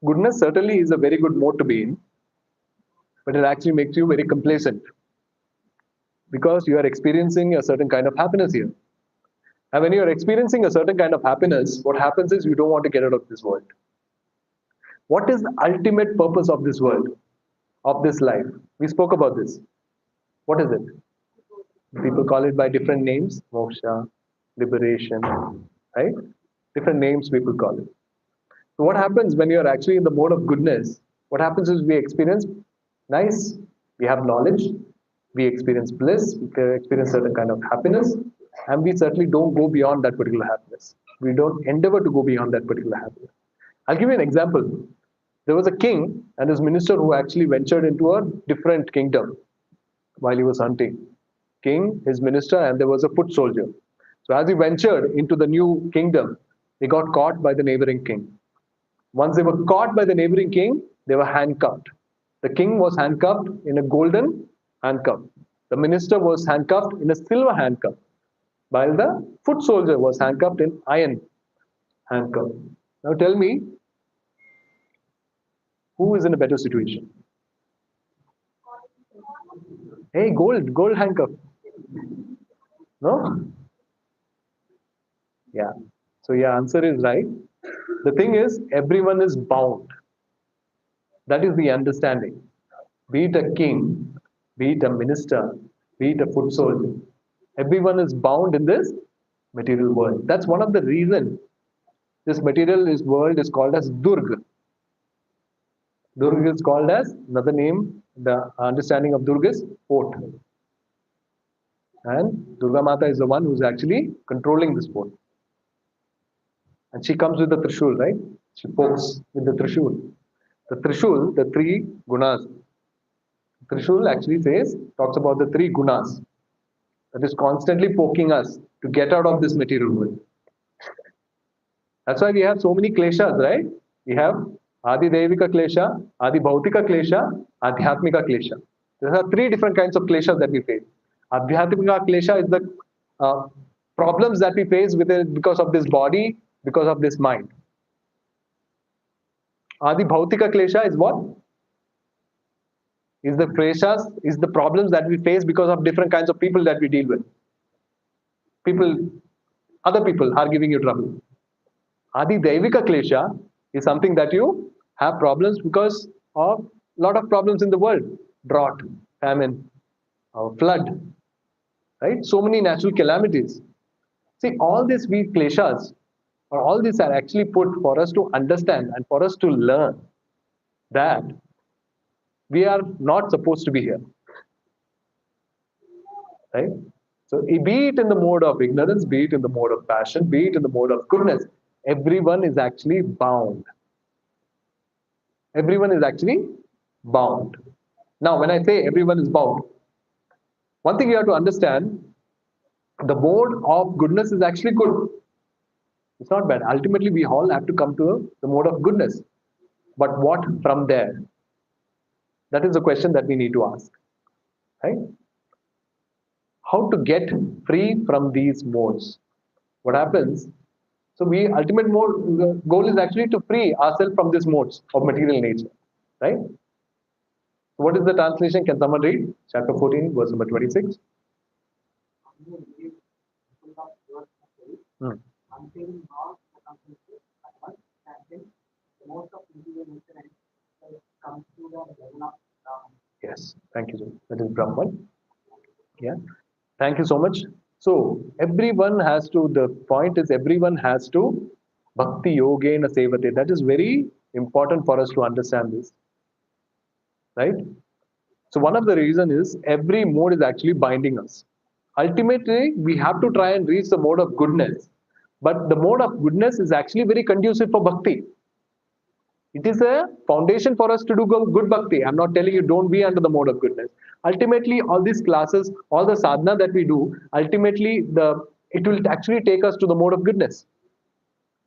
goodness certainly is a very good mode to be in, but it actually makes you very complacent because you are experiencing a certain kind of happiness here. And when you are experiencing a certain kind of happiness, what happens is you don't want to get out of this world. What is the ultimate purpose of this world, of this life? We spoke about this. What is it? People call it by different names, moksha, liberation, right? Different names people call it. So what happens when you are actually in the mode of goodness? What happens is we experience nice, we have knowledge, we experience bliss, we experience certain kind of happiness, and we certainly don't go beyond that particular happiness. We don't endeavor to go beyond that particular happiness. I'll give you an example. There was a king and his minister who actually ventured into a different kingdom while he was hunting. King, his minister, and there was a foot soldier. So as he ventured into the new kingdom, they got caught by the neighboring king. Once they were caught by the neighboring king, they were handcuffed. The king was handcuffed in a golden handcuff. The minister was handcuffed in a silver handcuff, while the foot soldier was handcuffed in iron handcuff. Now tell me, who is in a better situation? Hey, gold handcuff. No? Yeah. So your answer is right. The thing is, everyone is bound. That is the understanding. Be it a king, be it a minister, be it a foot soldier. Everyone is bound in this material world. That's one of the reasons this material world is called as Durga. Durga is called as another name. The understanding of Durga is fort. And Durga Mata is the one who's actually controlling this fort. And she comes with the Trishul, right? She pokes with the Trishul. The Trishul, the three gunas. Trishul actually talks about the three gunas that is constantly poking us to get out of this material world. That's why we have so many kleshas, right? We have Adi Devika klesha, Adi Bhautika klesha, Adhyatmika klesha. There are three different kinds of kleshas that we face. Adhyatmika klesha is the problems that we face with it because of this body, because of this mind. Adi Bhautika klesha is what? Is the kleshas, is the problems that we face because of different kinds of people that we deal with. Other people are giving you trouble. Adi Devika klesha is something that you have problems because of a lot of problems in the world. Drought, famine, flood, right? So many natural calamities. See, all these we kleshas, or all these are actually put for us to understand and for us to learn that we are not supposed to be here. Right? So be it in the mode of ignorance, be it in the mode of passion, be it in the mode of goodness, everyone is actually bound. Everyone is actually bound. Now, when I say everyone is bound, one thing you have to understand, the mode of goodness is actually good. It's not bad. Ultimately, we all have to come to the mode of goodness. But what from there? That is the question that we need to ask. Right? How to get free from these modes? What happens? So we ultimate mode goal is actually to free ourselves from these modes of material nature. Right? So what is the translation? Can someone read? Chapter 14, verse number 26. Hmm. Most of material nature comes to the level of Yes, thank you, sir. That is Brahman. Yeah, thank you so much. So everyone has to. The point is, everyone has to bhakti yogena sevate. That is very important for us to understand this, right? So one of the reason is every mode is actually binding us. Ultimately, we have to try and reach the mode of goodness, but the mode of goodness is actually very conducive for bhakti. It is a foundation for us to do good bhakti. I'm not telling you don't be under the mode of goodness. Ultimately, all these classes, all the sadhana that we do, ultimately it will actually take us to the mode of goodness.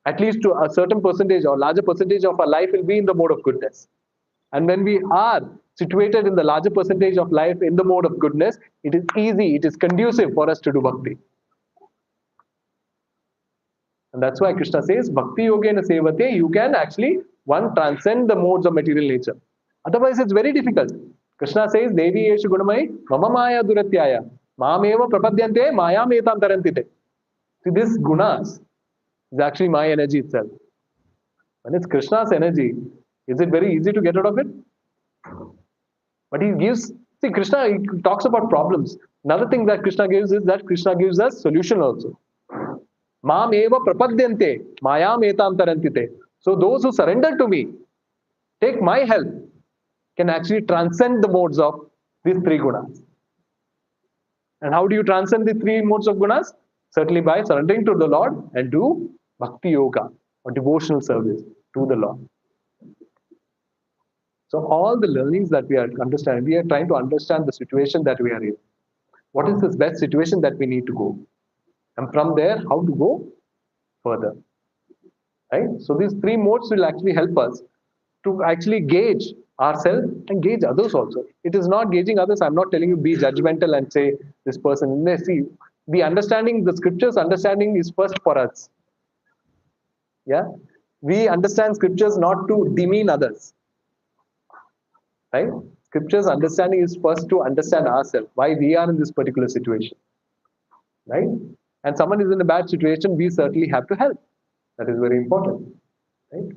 At least to a certain percentage or larger percentage of our life will be in the mode of goodness. And when we are situated in the larger percentage of life in the mode of goodness, it is easy, it is conducive for us to do bhakti. And that's why Krishna says, Bhakti Yogena Sevate, you can actually, one, transcend the modes of material nature. Otherwise, it's very difficult. Krishna says, Devi Yeshu Gunamai, Mama Maya Duratyaya, Mameva Prapadyante, Maya Metam Tarantite. See, this gunas is actually my energy itself. When it's Krishna's energy, is it very easy to get out of it? But he gives, see, Krishna he talks about problems. Another thing that Krishna gives is that Krishna gives us solution also. Mam eva prapadyante, mayam etam tarantite. So those who surrender to me, take my help, can actually transcend the modes of these three gunas. And how do you transcend the three modes of gunas? Certainly by surrendering to the Lord and do bhakti yoga or devotional service to the Lord. So all the learnings that we are understanding, we are trying to understand the situation that we are in. What is the best situation that we need to go? And from there, how to go further. Right? So these three modes will actually help us to actually gauge ourselves and gauge others also. It is not gauging others. I'm not telling you be judgmental and say this person. See, the understanding, the scriptures understanding is first for us. Yeah, we understand scriptures not to demean others. Right? Scriptures understanding is first to understand ourselves, why we are in this particular situation. Right? And someone is in a bad situation, we certainly have to help. That is very important. Right?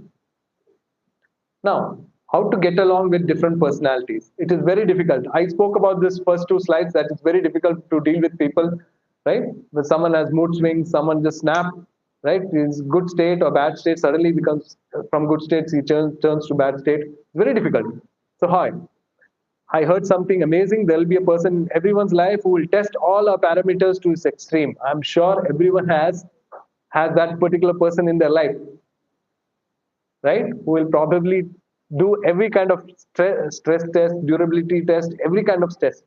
Now, how to get along with different personalities? It is very difficult. I spoke about this first two slides that it's very difficult to deal with people, right? When someone has mood swings, someone just snap, right? Is good state or bad state suddenly becomes from good states he turns to bad state. It's very difficult. So hi, I heard something amazing. There will be a person in everyone's life who will test all our parameters to its extreme. I'm sure everyone has that particular person in their life, right? Who will probably do every kind of stress test, durability test, every kind of test,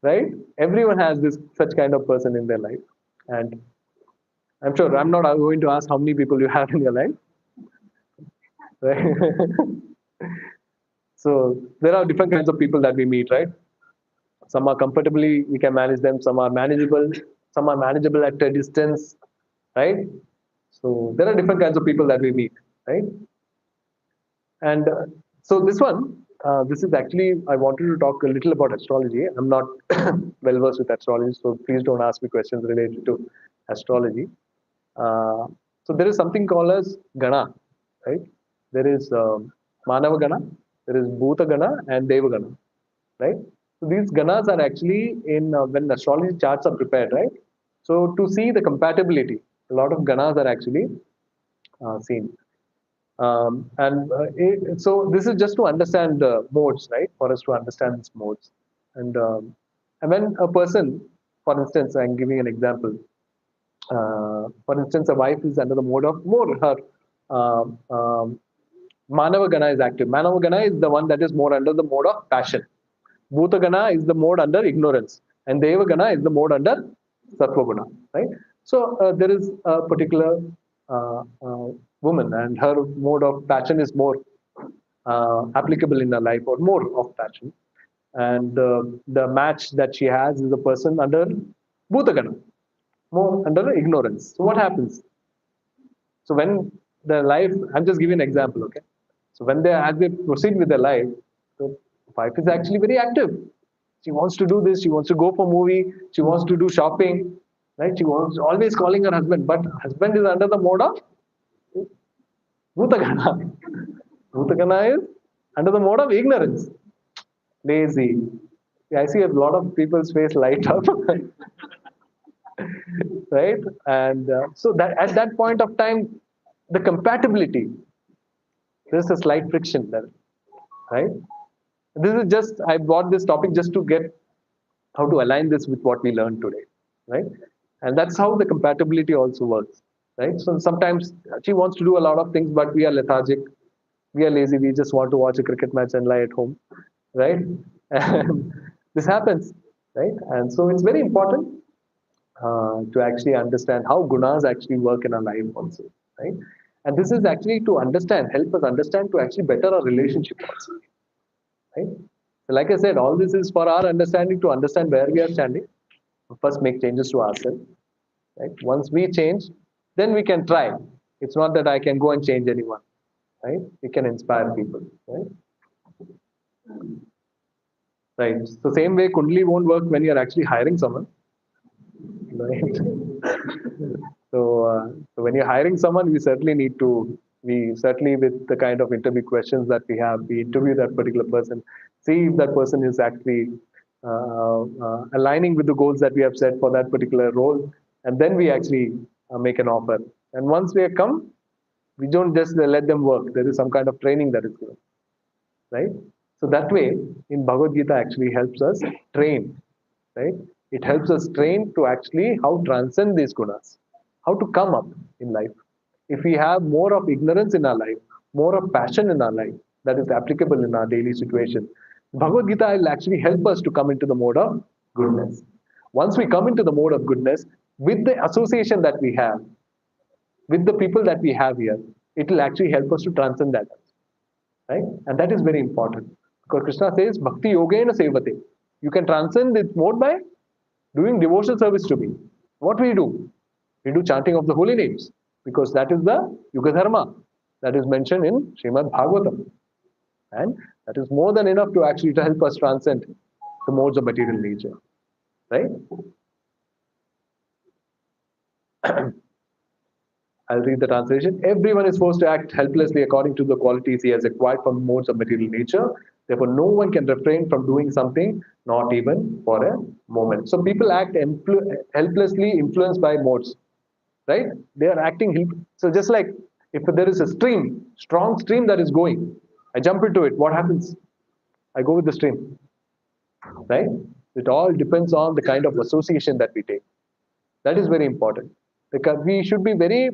right? Everyone has this such kind of person in their life, and I'm sure I'm not going to ask how many people you have in your life, right? So there are different kinds of people that we meet, right? Some are comfortably, we can manage them. Some are manageable at a distance, right? So there are different kinds of people that we meet, right? And so this is actually, I wanted to talk a little about astrology. I'm not well versed with astrology, so please don't ask me questions related to astrology. So there is something called as Gana, right? There is Manava Gana, there is Bhuta Gana, and Deva Gana, right? So these Ganas are actually in when astrology charts are prepared, right? So to see the compatibility, a lot of Ganas are actually seen. So this is just to understand the modes, right? For us to understand these modes. And when a person, for instance, I'm giving an example. For instance, a wife is under the mode of more her Manava Gana is active. Manava Gana is the one that is more under the mode of passion. Bhuta Gana is the mode under ignorance. And Deva Gana is the mode under Sattva Guna, right? So there is a particular woman, and her mode of passion is more applicable in her life, or more of passion. And the match that she has is a person under Bhutagana, more under ignorance. So what happens? So when the life, I'm just giving an example, okay? So when as they proceed with their life, the wife is actually very active. She wants to do this. She wants to go for movie. She wants to do shopping, right? She wants always calling her husband, but husband is under the mode of Bhutagana. Bhutagana is under the mode of ignorance. lazy. Yeah, I see a lot of people's face light up, right? And so that at that point of time, the compatibility, there's a slight friction there, right? This is just, I brought this topic just to get how to align this with what we learned today, right? And that's how the compatibility also works, right? So sometimes she wants to do a lot of things, but we are lethargic, we are lazy, we just want to watch a cricket match and lie at home, right? And this happens, right? And so it's very important to actually understand how gunas actually work in our life also, right? And this is actually to understand, help us understand to actually better our relationship also, right? So like I said, all this is for our understanding to understand where we are standing. First, make changes to ourselves, right? Once we change, then we can try. It's not that I can go and change anyone, right? We can inspire people, right? Right. So same way, Kundli won't work when you're actually hiring someone, right? So when you're hiring someone, we certainly with the kind of interview questions that we have, we interview that particular person, see if that person is actually aligning with the goals that we have set for that particular role, and then we actually make an offer. And once we have come, we don't just let them work. There is some kind of training that is given, right? So that way, in Bhagavad Gita actually helps us train, right? It helps us train to actually how transcend these gunas, how to come up in life. If we have more of ignorance in our life, more of passion in our life that is applicable in our daily situation, Bhagavad Gita will actually help us to come into the mode of goodness. Once we come into the mode of goodness, with the association that we have, with the people that we have here, it will actually help us to transcend that, right? And that is very important because Krishna says, Bhakti Yogena Sevate. You can transcend this mode by doing devotional service to me. What we do? We do chanting of the holy names because that is the Yuga Dharma that is mentioned in Srimad Bhagavatam. And that is more than enough to actually to help us transcend the modes of material nature, right? I'll read the translation. Everyone is forced to act helplessly according to the qualities he has acquired from modes of material nature. Therefore, no one can refrain from doing something, not even for a moment. So people act helplessly influenced by modes, right? They are acting. So just like if there is a stream, strong stream that is going, I jump into it. What happens? I go with the stream, right? It all depends on the kind of association that we take. That is very important because we should be very.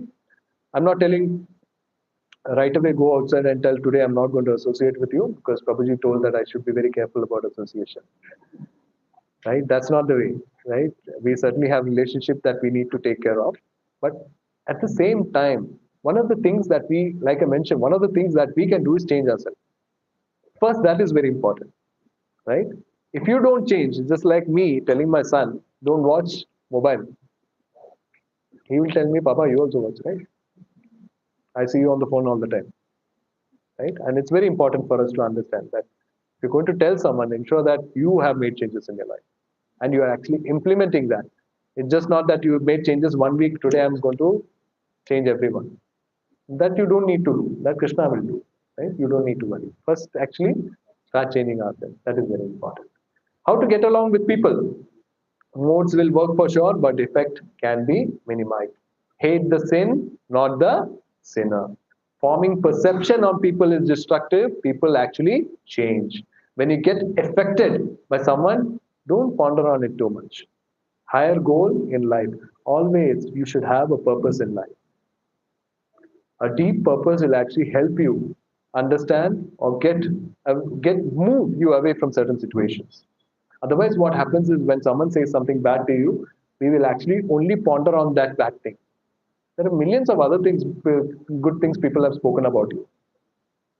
I'm not telling right away go outside and tell today I'm not going to associate with you because Prabhuji told that I should be very careful about association. Right? That's not the way. Right? We certainly have relationship that we need to take care of, but at the same time, one of the things that we, like I mentioned, one of the things that we can do is change ourselves. First, that is very important. Right? If you don't change, just like me telling my son, don't watch mobile. He will tell me, Papa, you also watch, right? I see you on the phone all the time, right? And it's very important for us to understand that if you're going to tell someone, ensure that you have made changes in your life and you are actually implementing that. It's just not that you made changes 1 week, today I'm going to change everyone. That you don't need to do. That Krishna will do, right? You don't need to worry. First, actually, start changing ourselves. That is very important. How to get along with people? Modes will work for sure, but effect can be minimized. Hate the sin, not the sinner. Forming perception on people is destructive. People actually change. When you get affected by someone, don't ponder on it too much. Higher goal in life. Always, you should have a purpose in life. A deep purpose will actually help you understand or get move you away from certain situations. Otherwise, what happens is when someone says something bad to you, we will actually only ponder on that bad thing. There are millions of other things, good things people have spoken about you,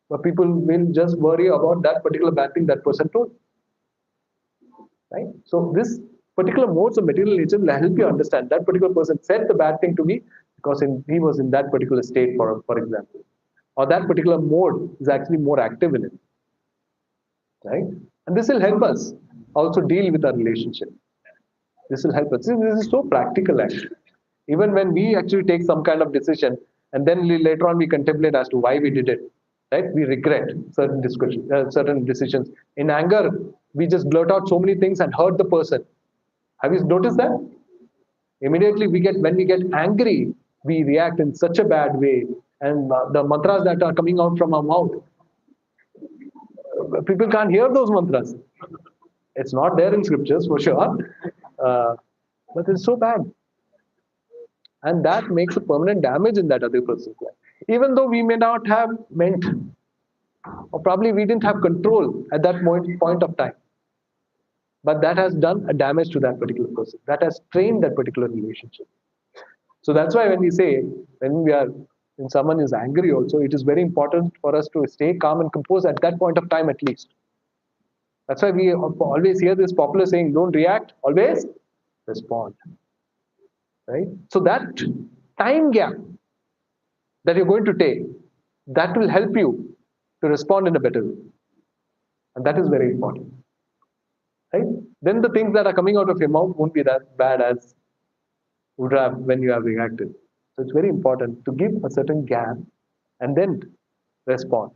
but people will just worry about that particular bad thing that person told, right? So this particular modes of material nature will help you understand that particular person said the bad thing to me because he was in that particular state, for example, or that particular mode is actually more active in it, right? And this will help us also deal with our relationship. This will help us. This is so practical actually. Even when we actually take some kind of decision and then later on we contemplate as to why we did it. right? We regret certain decisions. In anger, we just blurt out so many things and hurt the person. Have you noticed that? Immediately when we get angry, we react in such a bad way, and the mantras that are coming out from our mouth, people can't hear those mantras. It's not there in scriptures for sure, uh, but it's so bad, and that makes a permanent damage in that other person's life. Even though we may not have meant, or probably we didn't have control at that point of time, but that has done a damage to that particular person. That has strained that particular relationship. So that's why when we say, when someone is angry also, it is very important for us to stay calm and composed at that point of time at least. That's why we always hear this popular saying, don't react, always respond. Right? So that time gap that you're going to take, that will help you to respond in a better way. And that is very important. Right? Then the things that are coming out of your mouth won't be that bad as would have when you have reacted. So it's very important to give a certain gap and then respond.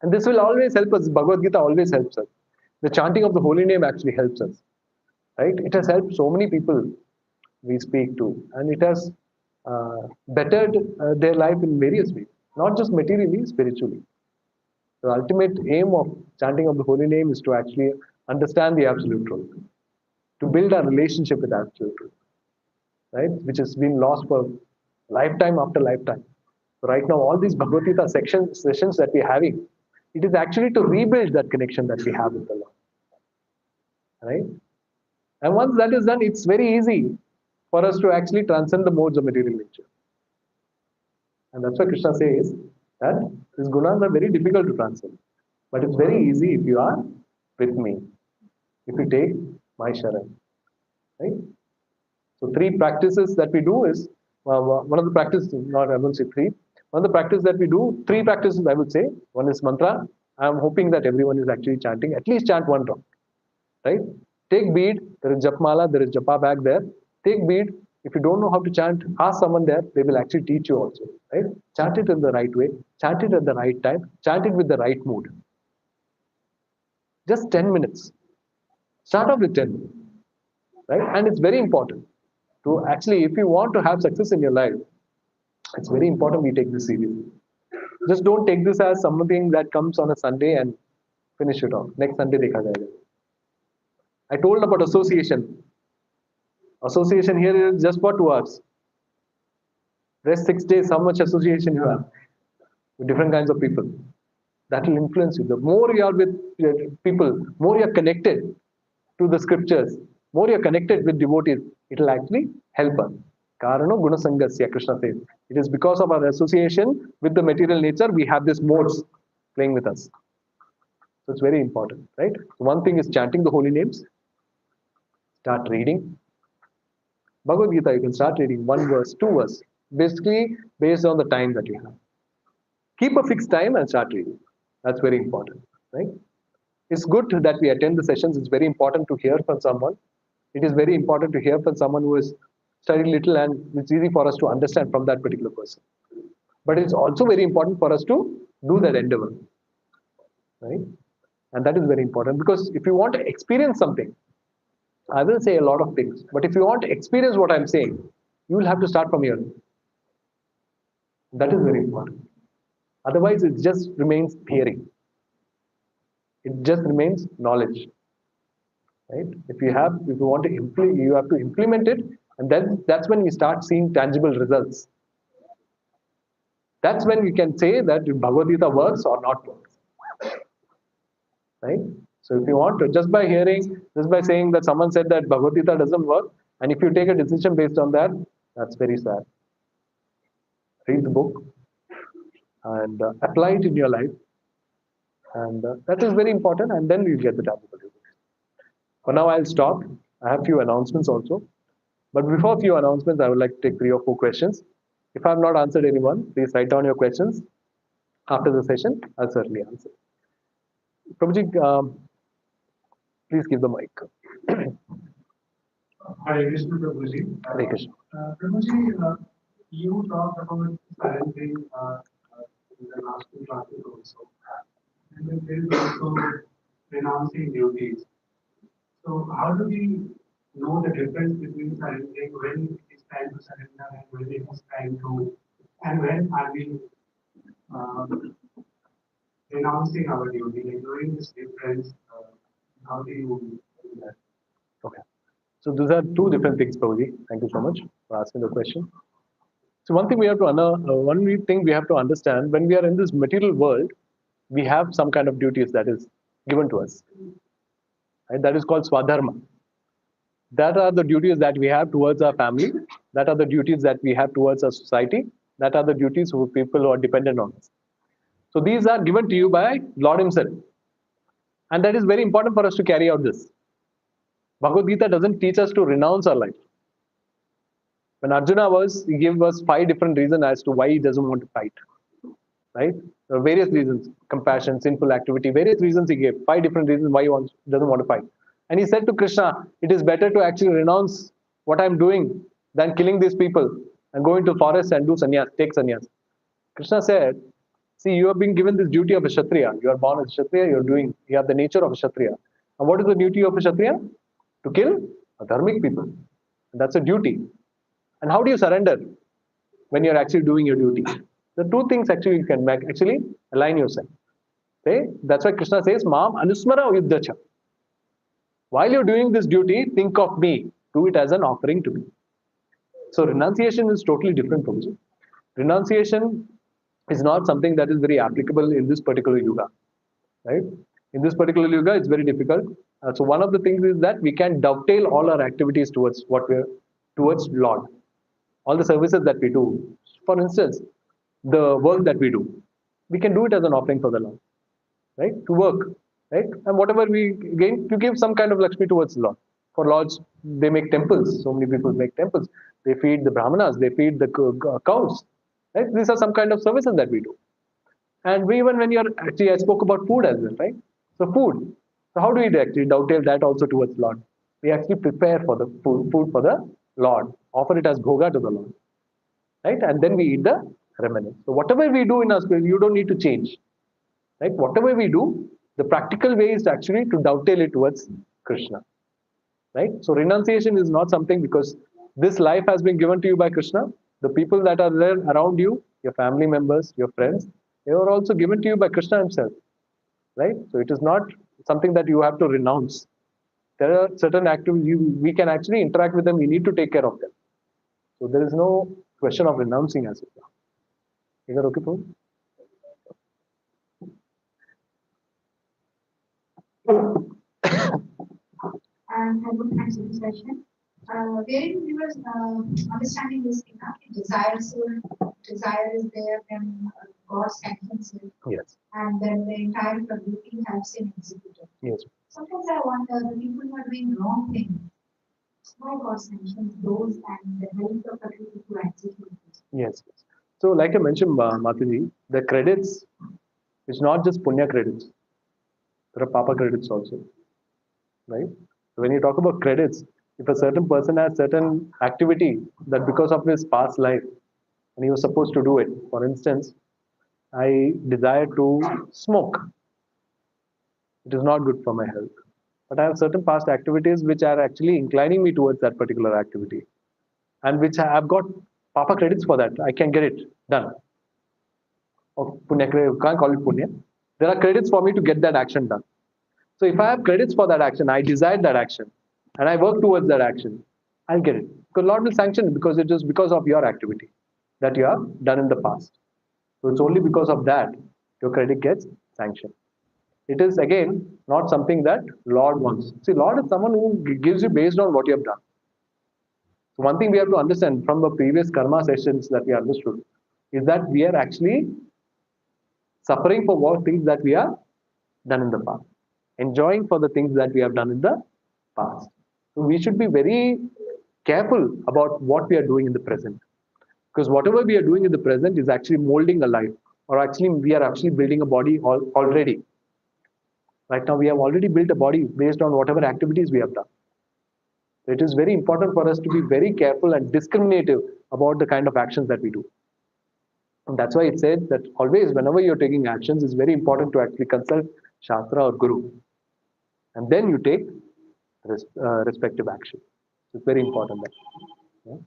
And this will always help us. Bhagavad Gita always helps us. The chanting of the holy name actually helps us. Right? It has helped so many people we speak to, and it has bettered their life in various ways, not just materially, spiritually. The ultimate aim of chanting of the holy name is to actually understand the absolute truth, to build our relationship with absolute truth, right? Which has been lost for lifetime after lifetime. So right now, all these Bhagavad Gita sessions that we're having, it is actually to rebuild that connection that we have with the Lord, right? And once that is done, it's very easy for us to actually transcend the modes of material nature. And that's why Krishna says that these gunas are very difficult to transcend. But it's very easy if you are with me, if you take my sharan. Right? So three practices that we do is, one of the practices, not I won't say three, one of the practices that we do, three practices I would say. One is mantra. I'm hoping that everyone is actually chanting, at least chant one round. Right? Take bead, there is japmala, there is japa bag there. Take bead. If you don't know how to chant, ask someone there, they will actually teach you also. Right? Chant it in the right way, chant it at the right time, chant it with the right mood. Just 10 minutes. Start off with 10. Right? And it's very important to actually, if you want to have success in your life, it's very important we take this seriously. Just don't take this as something that comes on a Sunday and finish it off. Next Sunday, dekha jayega. I told about association. Association here is just for 2 hours. Rest 6 days, how much association you have with different kinds of people. That will influence you. The more you are with people, more you are connected to the scriptures, more you are connected with devotees, it will actually help us. Karano gunasangasya, Krishna says. It is because of our association with the material nature, we have these modes playing with us. So it's very important, right? One thing is chanting the holy names. Start reading. Bhagavad Gita, you can start reading 1 verse, 2 verse, basically based on the time that you have. Keep a fixed time and start reading. That's very important, right? It's good that we attend the sessions. It's very important to hear from someone. It is very important to hear from someone who has studied little, and it's easy for us to understand from that particular person. But it's also very important for us to do that endeavor, right? And that is very important, because if you want to experience something, I will say a lot of things, but if you want to experience what I'm saying, you will have to start from here. That is very important. Otherwise, it just remains theory. It just remains knowledge. Right? If you want to implement, you have to implement it, and then that's when you start seeing tangible results. That's when you can say that Bhagavad Gita works or not works. Right? So if you want to, just by hearing, just by saying that someone said that Bhagavad Gita doesn't work, and if you take a decision based on that, that's very sad. Read the book and apply it in your life, and that is very important, and then you get the tangible results. For now, I'll stop. I have a few announcements also. But before a few announcements, I would like to take 3 or 4 questions. If I have not answered anyone, please write down your questions. After the session, I'll certainly answer. Prabhuji, please give the mic. Hare Krishna, Prabhuji. Hare Krishna. Prabhuji, you talked about parenting in the last two classes also. And then there is also renouncing duties. So how do we know the difference between surrendering when it is time to surrender and when it is time to, and when are we uh, renouncing our duty? Like knowing this difference, how do you do that? Okay. So these are two different things, Prabhuji. Thank you so much for asking the question. So one thing we have to thing we have to understand, when we are in this material world, we have some kind of duties that is given to us. Right? That is called swadharma. That are the duties that we have towards our family. That are the duties that we have towards our society. That are the duties for people who are dependent on us. So these are given to you by Lord Himself. And that is very important for us to carry out this. Bhagavad Gita doesn't teach us to renounce our life. When Arjuna he gave us 5 different reasons as to why he doesn't want to fight. Right? There are various reasons: compassion, sinful activity, various reasons he gave. 5 different reasons why he doesn't want to fight. And he said to Krishna, it is better to actually renounce what I'm doing than killing these people and go into forest and do sannyas, take sannyas. Krishna said, see, you have been given this duty of a Kshatriya. You are born as a Kshatriya, you have the nature of a Kshatriya. And what is the duty of a Kshatriya? To kill adharmic people. And that's a duty. And how do you surrender when you're actually doing your duty? The two things actually you can actually align yourself. Okay? That's why Krishna says, Mam Anusmara Yuddhacha. While you're doing this duty, think of me. Do it as an offering to me. So renunciation is totally different from you. Renunciation is not something that is very applicable in this particular yuga. Right? In this particular yuga, it's very difficult. So one of the things is that we can dovetail all our activities towards towards Lord. All the services that we do. For instance, the work that we do, we can do it as an offering for the Lord. Right? To work. Right? And whatever we gain, to give some kind of Lakshmi towards the Lord. For Lords, they make temples. So many people make temples. They feed the Brahmanas, they feed the cows. Right? These are some kind of services that we do. And even when you're actually, I spoke about food as well, right? So food. So how do we actually dovetail that also towards Lord? We actually prepare for the food for the Lord, offer it as bhoga to the Lord, right? And then we eat the remnants. So whatever we do in our spirit, you don't need to change, right? Whatever we do, the practical way is actually to dovetail it towards Krishna, right? So renunciation is not something, because this life has been given to you by Krishna. The people that are there around you, your family members, your friends, they are also given to you by Krishna himself, right? So it is not something that you have to renounce. There are certain activities we can actually interact with them. We need to take care of them. So there is no question of renouncing as well. Is that okay, Paul? And I would answer the question. Wherein we were understanding this thing, desire is there when God sanctions it, Yes. and then the entire duty has been executed. Yes. Sometimes I wonder, the people who are doing wrong things, why God sanctions those and the help of the people to execute it? Yes. So like I mentioned, Mataji, the credits is not just punya credits. There are papa credits also, right? So when you talk about credits, if a certain person has certain activity that because of his past life and he was supposed to do it, for instance, I desire to smoke. It is not good for my health. But I have certain past activities which are actually inclining me towards that particular activity, and which I have got papa credits for that. I can get it done. Or punya, you can't call it punya. There are credits for me to get that action done. So if I have credits for that action, I desire that action, and I work towards that action, I'll get it. Because Lord will sanction it, because it is because of your activity that you have done in the past. So it's only because of that your credit gets sanctioned. It is again not something that Lord wants. See, Lord is someone who gives you based on what you have done. So one thing we have to understand from the previous karma sessions that we understood is that we are actually suffering for what things that we have done in the past, enjoying for the things that we have done in the past. So we should be very careful about what we are doing in the present, because whatever we are doing in the present is actually molding a life, or actually we are actually building a body already. Right now we have already built a body based on whatever activities we have done. So it is very important for us to be very careful and discriminative about the kind of actions that we do. And that's why it said that always, whenever you're taking actions, it's very important to actually consult Shastra or Guru. And then you take respective action. So it's very important that. Yeah?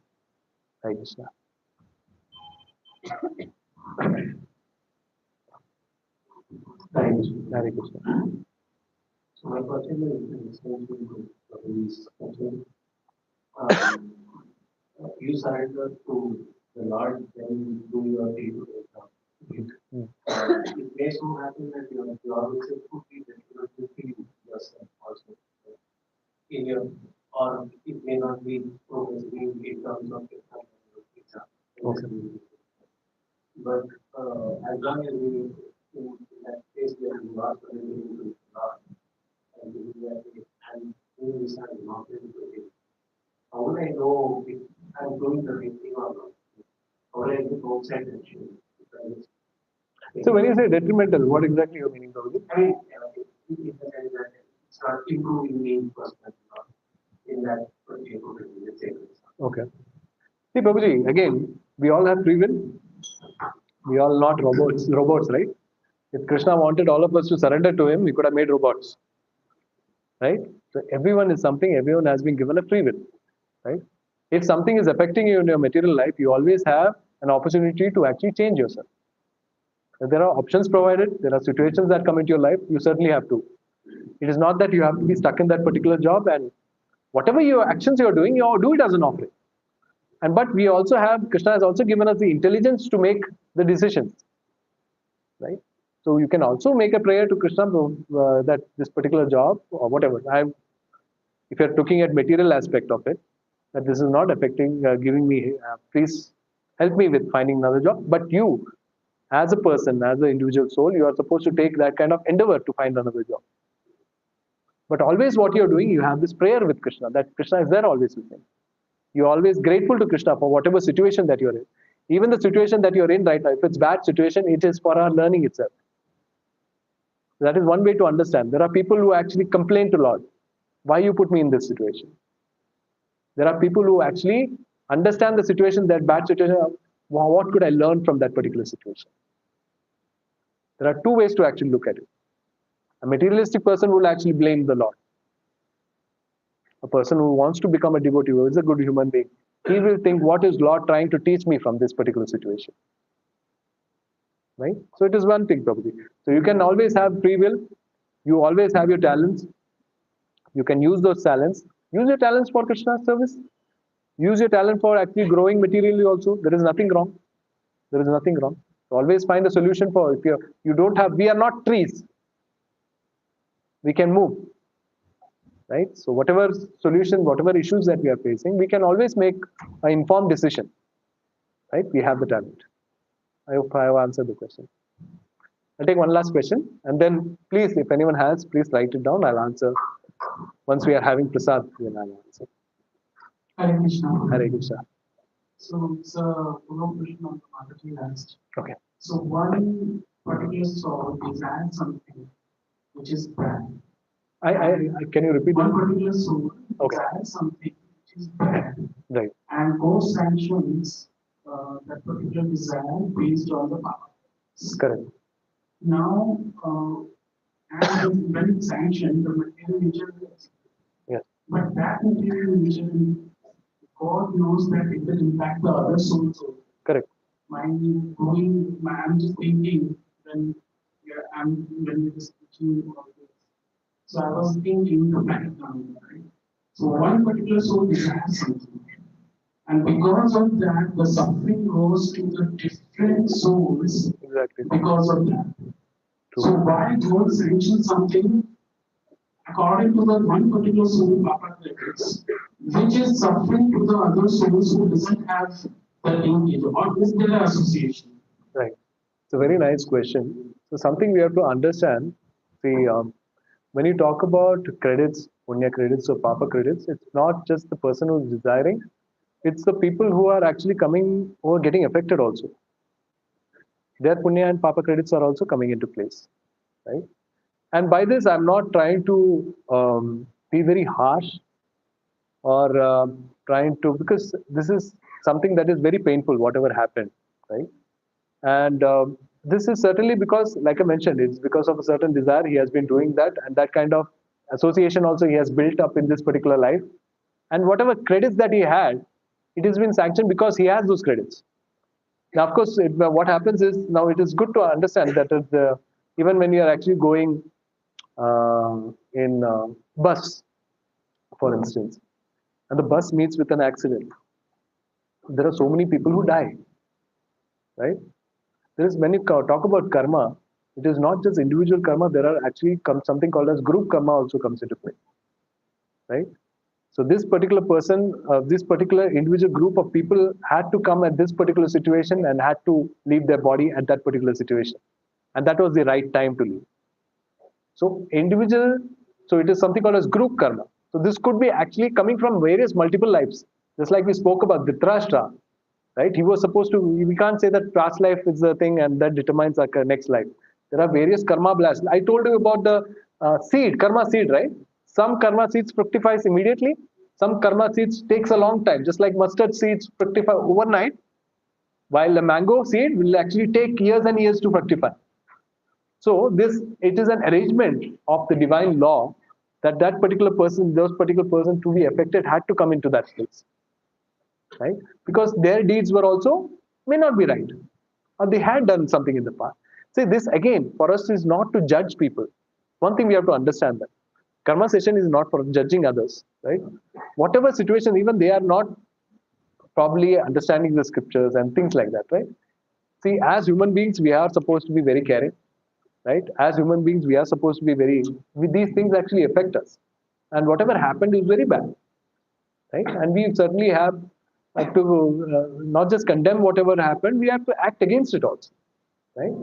Hare Krishna. Hare Krishna. So my question is extension to this question. You surrender to the Lord when you do your day-to-day job. It may so happen that you always have to be that you are fulfilling yourself also in your, or it may not be progressing in terms of your exam. Okay. But as long as you in that case where you are surrendering to God and doing that and doing this and not doing it, how would I know if I'm doing the right thing or not? How would I look outside action? So when you say detrimental, what exactly you're meaning, Prabhuji? I mean, it's not improving me personally in that particular let's say. Okay. See, Prabhuji, again, we all have free will. We all not robots, right? If Krishna wanted all of us to surrender to him, he could have made robots. Right? So everyone is something, everyone has been given a free will. Right? If something is affecting you in your material life, you always have an opportunity to actually change yourself. If there are options provided, there are situations that come into your life, you certainly have to. It is not that you have to be stuck in that particular job and whatever your actions you are doing, you do it as an offering. And but we also have, Krishna has also given us the intelligence to make the decisions. Right? So you can also make a prayer to Krishna that this particular job or whatever. If you're looking at material aspect of it, that this is not affecting, giving me, please help me with finding another job. But you, as a person, as an individual soul, you are supposed to take that kind of endeavor to find another job. But always what you're doing, you have this prayer with Krishna, that Krishna is there always with him. You're always grateful to Krishna for whatever situation that you're in. Even the situation that you're in right now, if it's bad situation, it is for our learning itself. That is one way to understand. There are people who actually complain to Lord, why you put me in this situation? There are people who actually understand the situation, that bad situation, what could I learn from that particular situation? There are two ways to actually look at it. A materialistic person will actually blame the Lord. A person who wants to become a devotee, who is a good human being, he will think, what is Lord trying to teach me from this particular situation? Right? So it is one thing, Prabhuji. So you can always have free will. You always have your talents. You can use those talents. Use your talents for Krishna's service. Use your talent for actually growing materially also. There is nothing wrong. There is nothing wrong. So always find a solution for if you don't have, we are not trees. We can move. Right? So whatever solution, whatever issues that we are facing, we can always make an informed decision. Right? We have the talent. I hope I have answered the question. I'll take one last question and then please, if anyone has, please write it down. I'll answer. Once we are having prasad, then I'll answer. Hare Krishna. Hare Krishna. So it's a follow-up question on the marketing last. Okay. So one particular soul desires something which is bad. Can you repeat One that? particular soul Okay. desires something which is bad. Right. And God sanctions that particular desire based on the power. Correct. Now, and when it's sanctioned, the material nature is. Yes. But that material nature, God knows that it will impact the other souls. Correct. I'm just thinking when when we were speaking about this. So I was thinking the background, right? So one particular soul desires something. And because of that, the suffering goes to the different souls. Exactly. Because of that. True. So why God sanctions something according to the one particular soul Papa credits, which is suffering to the other souls who doesn't have the linkage or is there an association? Right. It's a very nice question. So something we have to understand. See, when you talk about credits, punya credits or papa credits, it's not just the person who's desiring. It's the people who are actually coming or getting affected also. Their punya and papa credits are also coming into place, right? And by this, I'm not trying to be very harsh or trying to, because this is something that is very painful, whatever happened, right? And this is certainly because, like I mentioned, it's because of a certain desire he has been doing that, and that kind of association also he has built up in this particular life. And whatever credits that he had, it has been sanctioned because he has those credits. Now, of course, what happens is now it is good to understand that even when you are actually going in bus, for instance, and the bus meets with an accident, there are so many people who die, right? There is when you talk about karma, it is not just individual karma. There are actually something called as group karma also comes into play, right? So this particular person, this particular individual group of people had to come at this particular situation and had to leave their body at that particular situation, and that was the right time to leave. So individual, so it is something called as group karma. So this could be actually coming from various multiple lives, just like we spoke about Dhritarashtra, right? He was supposed to. We can't say that past life is the thing and that determines our next life. There are various karma blasts. I told you about the seed, karma seed, right? Some karma seeds fructifies immediately. Some karma seeds takes a long time, just like mustard seeds fructify overnight, while the mango seed will actually take years and years to fructify. So this it is an arrangement of the divine law that that particular person, those particular person to be affected had to come into that place, right? Because their deeds were also may not be right, or they had done something in the past. See, this again for us is not to judge people. One thing we have to understand that karma session is not for judging others, right? Whatever situation, even they are not probably understanding the scriptures and things like that, right? See, as human beings, we are supposed to be very caring, right? As human beings, we are supposed to be very. These things actually affect us, and whatever happened is very bad, right? And we certainly have to not just condemn whatever happened, we have to act against it also, right?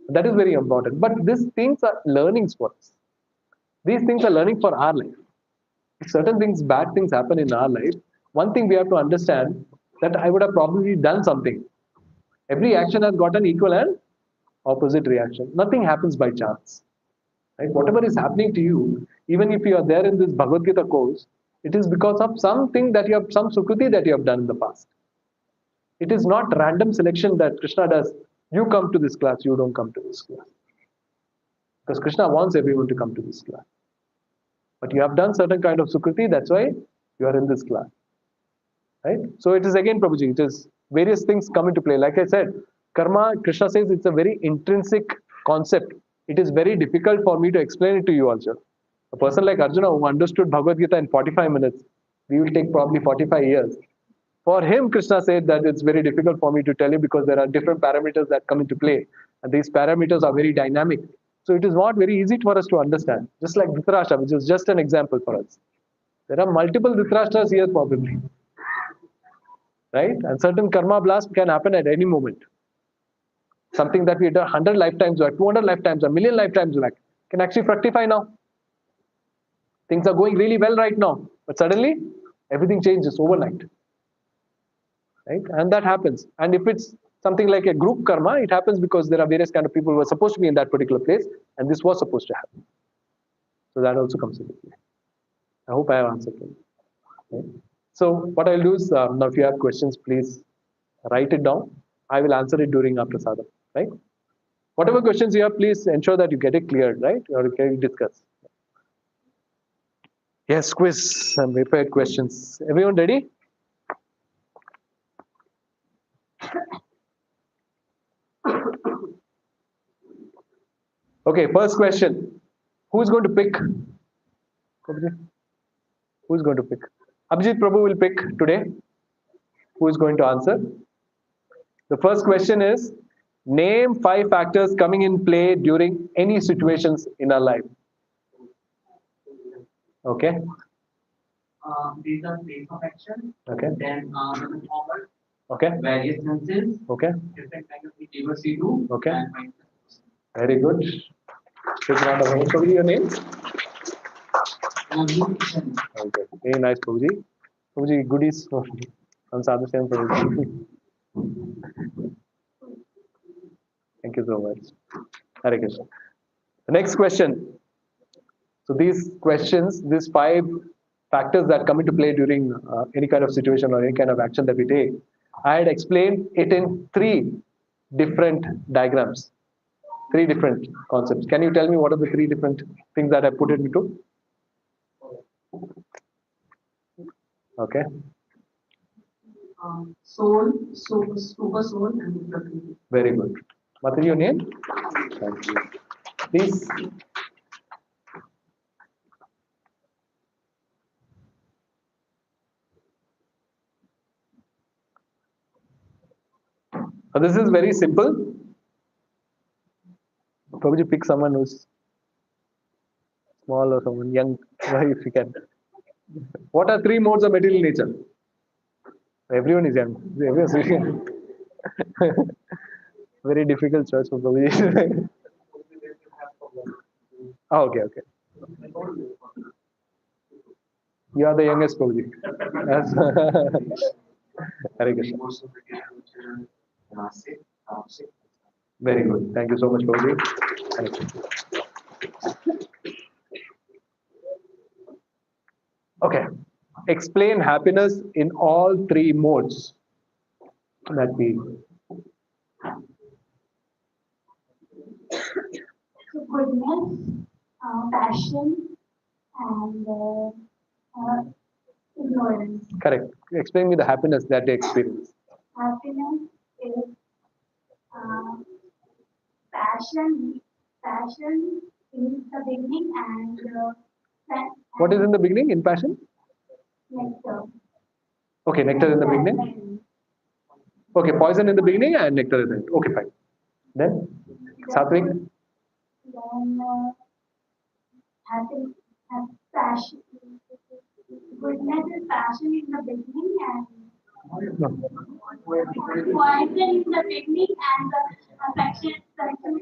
That is very important. But these things are learnings for us. These things are learning for our life. If certain things, bad things happen in our life, one thing we have to understand that I would have probably done something. Every action has got an equal and opposite reaction. Nothing happens by chance. Right? Whatever is happening to you, even if you are there in this Bhagavad Gita course, it is because of something that you have, some sukruti that you have done in the past. It is not random selection that Krishna does. You come to this class, you don't come to this class. Because Krishna wants everyone to come to this class. But you have done certain kind of sukruti, that's why you are in this class. Right? So it is again, Prabhuji, it is various things come into play. Like I said, karma, Krishna says it's a very intrinsic concept. It is very difficult for me to explain it to you also. A person like Arjuna who understood Bhagavad Gita in 45 minutes, we will take probably 45 years. For him, Krishna said that it's very difficult for me to tell you because there are different parameters that come into play. And these parameters are very dynamic. So it is not very easy for us to understand. Just like Dhritarashtra, which is just an example for us. There are multiple Dhritarashtras here probably. Right? And certain karma blast can happen at any moment. Something that we did 100 lifetimes or 200 lifetimes or 1,000,000 lifetimes back can actually fructify now. Things are going really well right now, but suddenly everything changes overnight. Right? And that happens. And if it's something like a group karma, it happens because there are various kind of people who are supposed to be in that particular place, and this was supposed to happen. So that also comes into play. I hope I have answered you. Okay. So what I'll do is, now if you have questions, please write it down. I will answer it during our prasadam, right? Whatever questions you have, please ensure that you get it cleared, right? Or you can discuss. Yes, quiz. Some prepared questions. Everyone ready? Okay, first question. Who's going to pick? Who's going to pick? Abhijit Prabhu will pick today. Who is going to answer? The first question is, name 5 factors coming in play during any situations in our life. Okay. These are place of action. Okay. Then the forward. Okay. Various senses. Okay. Different kind of behaviors we do. Okay. And Very good. Take round of applause. Prabhuji, your name? Okay. Very nice, Prabhuji. Prabhuji, goodies. I'm Sadhu Same Prabhuji. Thank you so much. Hare Krishna. The next question. So these questions, these 5 factors that come into play during any kind of situation or any kind of action that we take, I had explained it in 3 different diagrams, 3 different concepts. Can you tell me what are the 3 different things that I put it into? Okay, Soul, super soul, and Prakriti. very good. What is your name? Thank you. Please. This is very simple. Probably pick someone who's small or someone young, if you can. What are 3 modes of material nature? Everyone is young. Everyone's young. Very difficult choice for Prabhuji. Oh, okay, okay. You are the youngest Prabhuji. Yes. Hare Krishna. Very good. Thank you so much, Prabhuji. Thank you. Okay. Explain happiness in all 3 modes that we. So goodness, passion, and ignorance. Correct. Explain me the happiness that they experience. Happiness is passion. Passion in the beginning and What is in the beginning in passion? nectar. Okay, nectar in the beginning. Okay, poison in the beginning and nectar in the end. Okay, fine. Then, Satvik? Then having passion. Goodness is passion in the beginning and No. poison in the beginning and the affection nectar in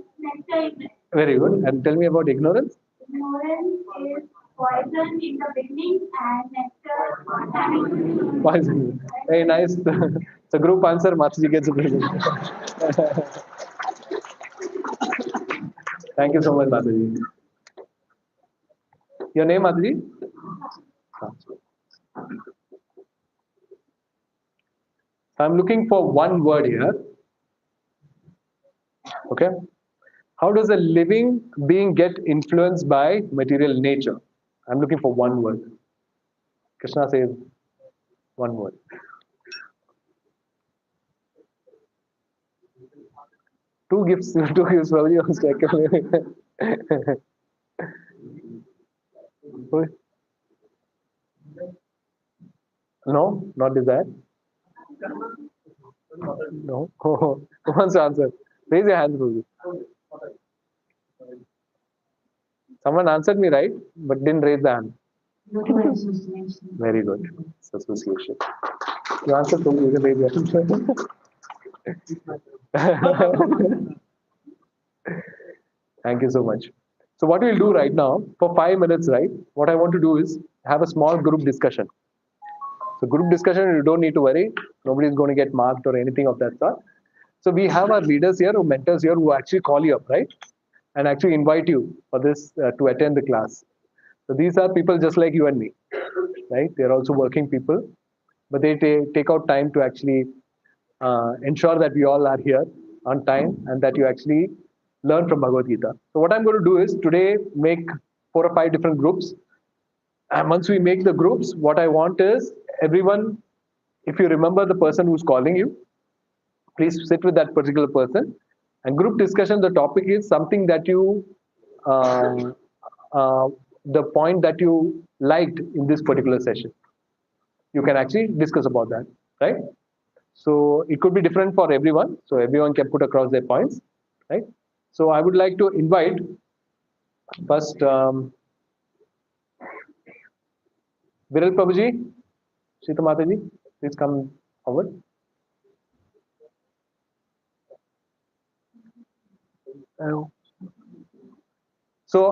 the Very good. And tell me about ignorance. ignorance is poison in the beginning and nectar. Poison. Very nice. It's a group answer. Mataji gets a present. Thank you so much, Mataji. Your name, Mataji? I'm looking for one word here. Okay. How does a living being get influenced by material nature? I'm looking for one word. Krishna says one word. Two gifts probably on stack. No, not desire. No. Who wants to answer? Raise your hand, please. Someone answered me right, but didn't raise the hand. Very good. It's association. You answered, so you can raise your hand. Thank you so much. So what we'll do right now, for 5 minutes, right, what I want to do is have a small group discussion. So group discussion, you don't need to worry. Nobody is going to get marked or anything of that sort. So we have our leaders here, or mentors here, who actually call you up, right? And actually invite you for this to attend the class. So these are people just like you and me, right? They're also working people, but they take out time to actually ensure that we all are here on time and that you actually learn from Bhagavad Gita. So what I'm going to do is today make 4 or 5 different groups. And once we make the groups, what I want is everyone, if you remember the person who's calling you, please sit with that particular person. And group discussion, the topic is something that you, the point that you liked in this particular session. You can actually discuss about that, right? So it could be different for everyone. So everyone can put across their points, right? So I would like to invite first Viral Prabhuji, Sita Mataji, please come forward. So